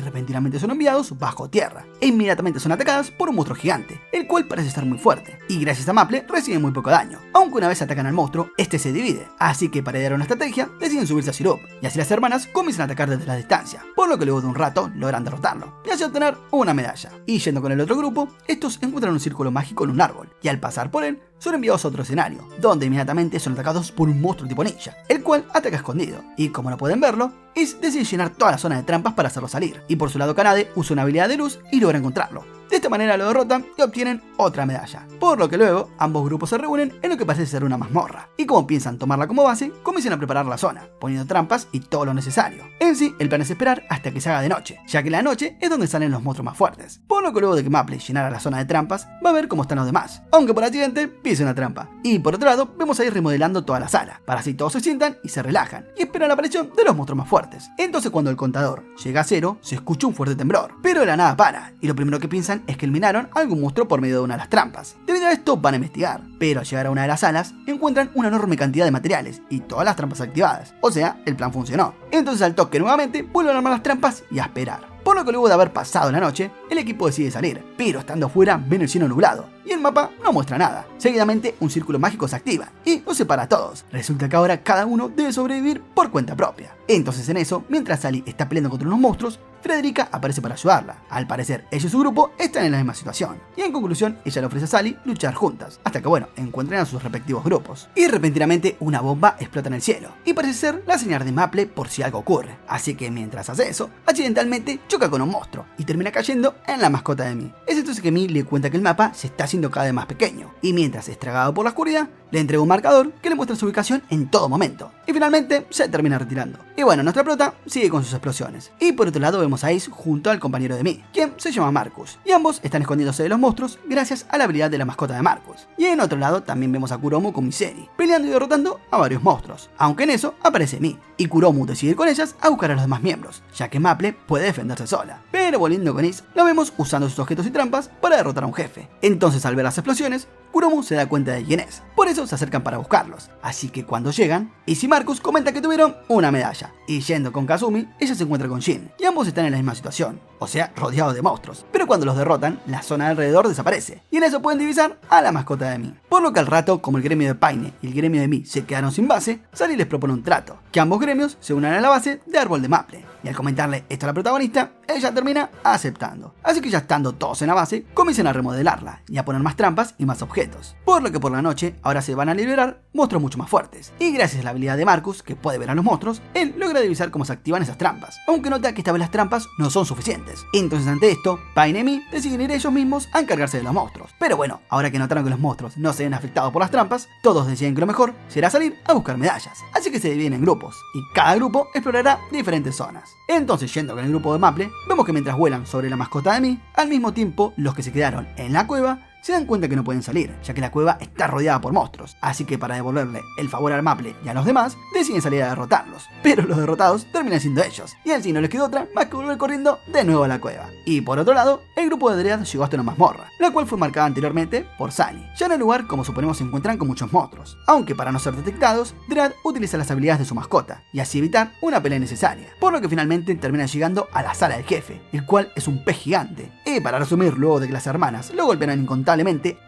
repentinamente son enviados bajo tierra, e inmediatamente son atacadas por un monstruo gigante, el cual parece estar muy fuerte, y gracias a Maple reciben muy poco daño, aunque una vez atacan al monstruo, este se divide, así que para idear una estrategia deciden subirse a Syrup, y así las hermanas comienzan a atacar desde la distancia, por lo que luego de un rato logran derrotarlo, y así obtener una medalla. Y yendo con el otro grupo, estos encuentran un círculo mágico en un árbol, y al pasar por él, son enviados a otro escenario, donde inmediatamente son atacados por un monstruo tipo ninja, el cual ataca escondido, y como no pueden verlo, Is decide llenar toda la zona de trampas para hacerlo salir, y por su lado Kanade usa una habilidad de luz y logra encontrarlo. De esta manera lo derrotan y obtienen otra medalla, por lo que luego ambos grupos se reúnen en lo que parece ser una mazmorra, y como piensan tomarla como base, comienzan a preparar la zona, poniendo trampas y todo lo necesario. En sí, el plan es esperar hasta que se haga de noche, ya que la noche es donde salen los monstruos más fuertes, por lo que luego de que Maple llenara la zona de trampas, va a ver cómo están los demás, aunque por accidente pise una trampa. Y por otro lado, vemos a ir remodelando toda la sala, para así todos se sientan y se relajan, y esperan la aparición de los monstruos más fuertes. Entonces cuando el contador llega a 0, se escucha un fuerte temblor, pero de la nada para, y lo primero que piensan es que eliminaron a algún monstruo por medio de una de las trampas. Debido a esto van a investigar, pero al llegar a una de las salas, encuentran una enorme cantidad de materiales y todas las trampas activadas, o sea, el plan funcionó. Entonces al toque nuevamente vuelven a armar las trampas y a esperar. Por lo que luego de haber pasado la noche, el equipo decide salir, pero estando afuera ven el cielo nublado, y el mapa no muestra nada. Seguidamente un círculo mágico se activa, y los separa a todos. Resulta que ahora cada uno debe sobrevivir por cuenta propia. Entonces en eso, mientras Sally está peleando contra unos monstruos, Frederica aparece para ayudarla. Al parecer, ella y su grupo están en la misma situación, y en conclusión, ella le ofrece a Sally luchar juntas, hasta que bueno, encuentren a sus respectivos grupos. Y repentinamente una bomba explota en el cielo, y parece ser la señal de Maple por si algo ocurre. Así que mientras hace eso, accidentalmente choca con un monstruo, y termina cayendo en la mascota de Mii. Es entonces que Mii le cuenta que el mapa se está haciendo cada vez más pequeño, y mientras es tragado por la oscuridad, le entrega un marcador que le muestra su ubicación en todo momento, y finalmente se termina retirando. Y bueno, nuestra prota sigue con sus explosiones, y por otro lado vemos a Ace junto al compañero de Mii, quien se llama Marcus, y ambos están escondiéndose de los monstruos gracias a la habilidad de la mascota de Marcus. Y en otro lado también vemos a Kuromu con Miseri, peleando y derrotando a varios monstruos, aunque en eso aparece Mii, y Kuromu decide ir con ellas a buscar a los demás miembros, ya que Maple puede defenderse sola. Pero volviendo con Ace, lo vemos usando sus objetos y trampas para derrotar a un jefe. Entonces al ver las explosiones, Kuromu se da cuenta de quién es, por eso se acercan para buscarlos, así que cuando llegan, Ace y Marcus comentan que tuvieron una medalla, y yendo con Kazumi, ella se encuentra con Jin, y ambos están en la misma situación, o sea, rodeados de monstruos, pero cuando los derrotan, la zona alrededor desaparece, y en eso pueden divisar a la mascota de Mii. Por lo que al rato, como el gremio de Paine y el gremio de Mii se quedaron sin base, Sally les propone un trato, que ambos gremios se unan a la base de Árbol de Maple, y al comentarle esto a la protagonista, ella termina aceptando. Así que ya estando todos en la base, comienzan a remodelarla, y a poner más trampas y más objetos, por lo que por la noche, ahora se se van a liberar monstruos mucho más fuertes. Y gracias a la habilidad de Marcus, que puede ver a los monstruos, él logra divisar cómo se activan esas trampas, aunque nota que esta vez las trampas no son suficientes. Entonces ante esto, Pain y Mi deciden ir ellos mismos a encargarse de los monstruos. Pero bueno, ahora que notaron que los monstruos no se ven afectados por las trampas, todos deciden que lo mejor será salir a buscar medallas. Así que se dividen en grupos, y cada grupo explorará diferentes zonas. Entonces, yendo con el grupo de Maple, vemos que mientras vuelan sobre la mascota de Mi, al mismo tiempo los que se quedaron en la cueva se dan cuenta que no pueden salir, ya que la cueva está rodeada por monstruos, así que para devolverle el favor al Maple y a los demás, deciden salir a derrotarlos, pero los derrotados terminan siendo ellos, y así no les quedó otra más que volver corriendo de nuevo a la cueva. Y por otro lado, el grupo de Dread llegó hasta una mazmorra, la cual fue marcada anteriormente por Sally. Ya en el lugar, como suponemos, se encuentran con muchos monstruos, aunque para no ser detectados, Dread utiliza las habilidades de su mascota, y así evitar una pelea innecesaria, por lo que finalmente termina llegando a la sala del jefe, el cual es un pez gigante. Y para resumir, luego de que las hermanas lo golpean incontablemente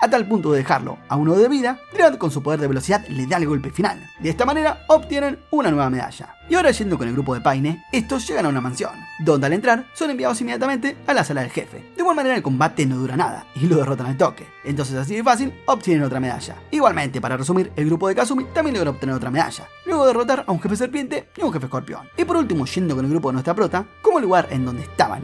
a tal punto de dejarlo a uno de vida, Dread con su poder de velocidad le da el golpe final. De esta manera obtienen una nueva medalla. Y ahora yendo con el grupo de Paine, estos llegan a una mansión, donde al entrar son enviados inmediatamente a la sala del jefe. De igual manera el combate no dura nada y lo derrotan al toque, entonces así de fácil obtienen otra medalla. Igualmente, para resumir, el grupo de Kazumi también logra obtener otra medalla, luego de derrotar a un jefe serpiente y a un jefe escorpión. Y por último, yendo con el grupo de nuestra prota, como el lugar en donde estaba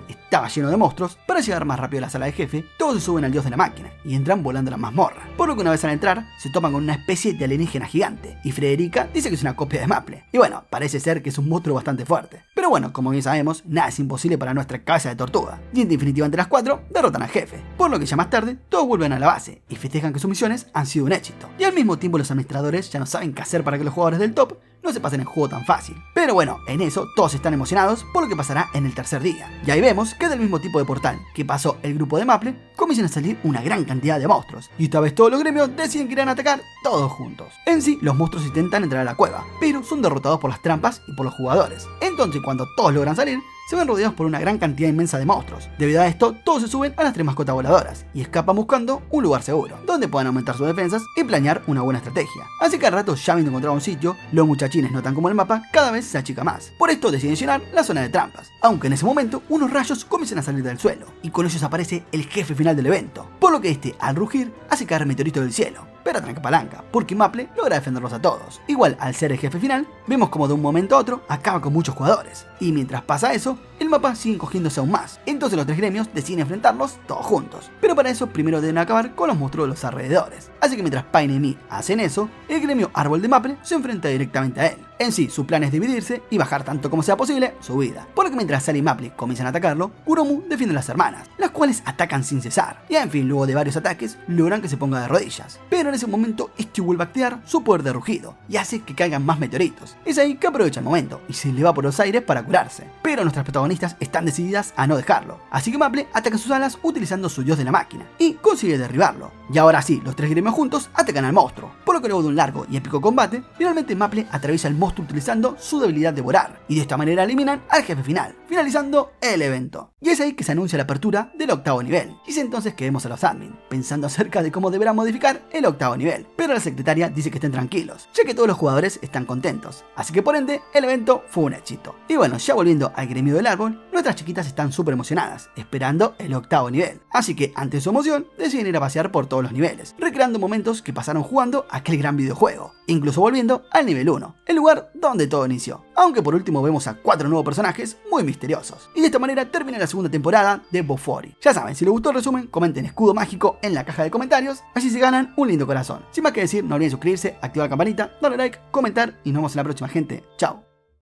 lleno de monstruos, para llegar más rápido a la sala del jefe, todos se suben al dios de la máquina y entran volando a la mazmorra, por lo que una vez al entrar, se topan con una especie de alienígena gigante, y Frederica dice que es una copia de Maple. Y bueno, parece ser que es un monstruo bastante fuerte. Pero bueno, como bien sabemos, nada es imposible para nuestra cabeza de tortuga. Y en definitiva, entre las cuatro, derrotan al jefe. Por lo que ya más tarde, todos vuelven a la base y festejan que sus misiones han sido un éxito. Y al mismo tiempo los administradores ya no saben qué hacer para que los jugadores del top no se pasen el juego tan fácil. Pero bueno, en eso todos están emocionados por lo que pasará en el tercer día. Y ahí vemos que del mismo tipo de portal que pasó el grupo de Maple, comienzan a salir una gran cantidad de monstruos. Y esta vez todos los gremios deciden que irán a atacar todos juntos. En sí, los monstruos intentan entrar a la cueva, pero son derrotados por las trampas y por los jugadores. Entonces, cuando todos logran salir, se ven rodeados por una gran cantidad inmensa de monstruos. Debido a esto, todos se suben a las 3 mascotas voladoras y escapan buscando un lugar seguro, donde puedan aumentar sus defensas y planear una buena estrategia. Así que al rato, ya habiendo encontrado un sitio, los muchachines notan como el mapa cada vez se achica más. Por esto deciden llenar la zona de trampas, aunque en ese momento unos rayos comienzan a salir del suelo, y con ellos aparece el jefe final del evento, por lo que este, al rugir, hace caer meteoritos del cielo. Pero tranca palanca, porque Maple logra defenderlos a todos. Igual, al ser el jefe final, vemos como de un momento a otro acaba con muchos jugadores, y mientras pasa eso, el mapa sigue encogiéndose aún más. Entonces los 3 gremios deciden enfrentarlos todos juntos, pero para eso primero deben acabar con los monstruos de los alrededores. Así que mientras Pain y Mi hacen eso, el gremio Árbol de Maple se enfrenta directamente a él. En sí, su plan es dividirse y bajar tanto como sea posible su vida. Por lo que mientras Sally y Maple comienzan a atacarlo, Kuromu defiende a las hermanas, las cuales atacan sin cesar. Y en fin, luego de varios ataques, logran que se ponga de rodillas. Pero en ese momento, este vuelve a activar su poder de rugido y hace que caigan más meteoritos. Es ahí que aprovecha el momento y se le va por los aires para curarse. Pero nuestras protagonistas están decididas a no dejarlo. Así que Maple ataca sus alas utilizando su dios de la máquina y consigue derribarlo. Y ahora sí, los 3 gremios juntos atacan al monstruo. Por lo que luego de un largo y épico combate, finalmente Maple atraviesa el monstruo utilizando su debilidad de volar, y de esta manera eliminan al jefe final, finalizando el evento. Y es ahí que se anuncia la apertura del 8º nivel, y es entonces que vemos a los admin, pensando acerca de cómo deberán modificar el 8º nivel, pero la secretaria dice que estén tranquilos, ya que todos los jugadores están contentos, así que por ende, el evento fue un éxito. Y bueno, ya volviendo al gremio del árbol, nuestras chiquitas están súper emocionadas, esperando el 8º nivel, así que ante su emoción, deciden ir a pasear por todos los niveles, recreando momentos que pasaron jugando aquel gran videojuego, incluso volviendo al nivel 1, el lugar donde todo inició. Aunque por último vemos a 4 nuevos personajes muy misteriosos. Y de esta manera termina la segunda temporada de Bofuri. Ya saben, si les gustó el resumen, comenten escudo mágico en la caja de comentarios, así se ganan un lindo corazón. Sin más que decir, no olviden suscribirse, activar la campanita, darle like, comentar y nos vemos en la próxima, gente. Chao.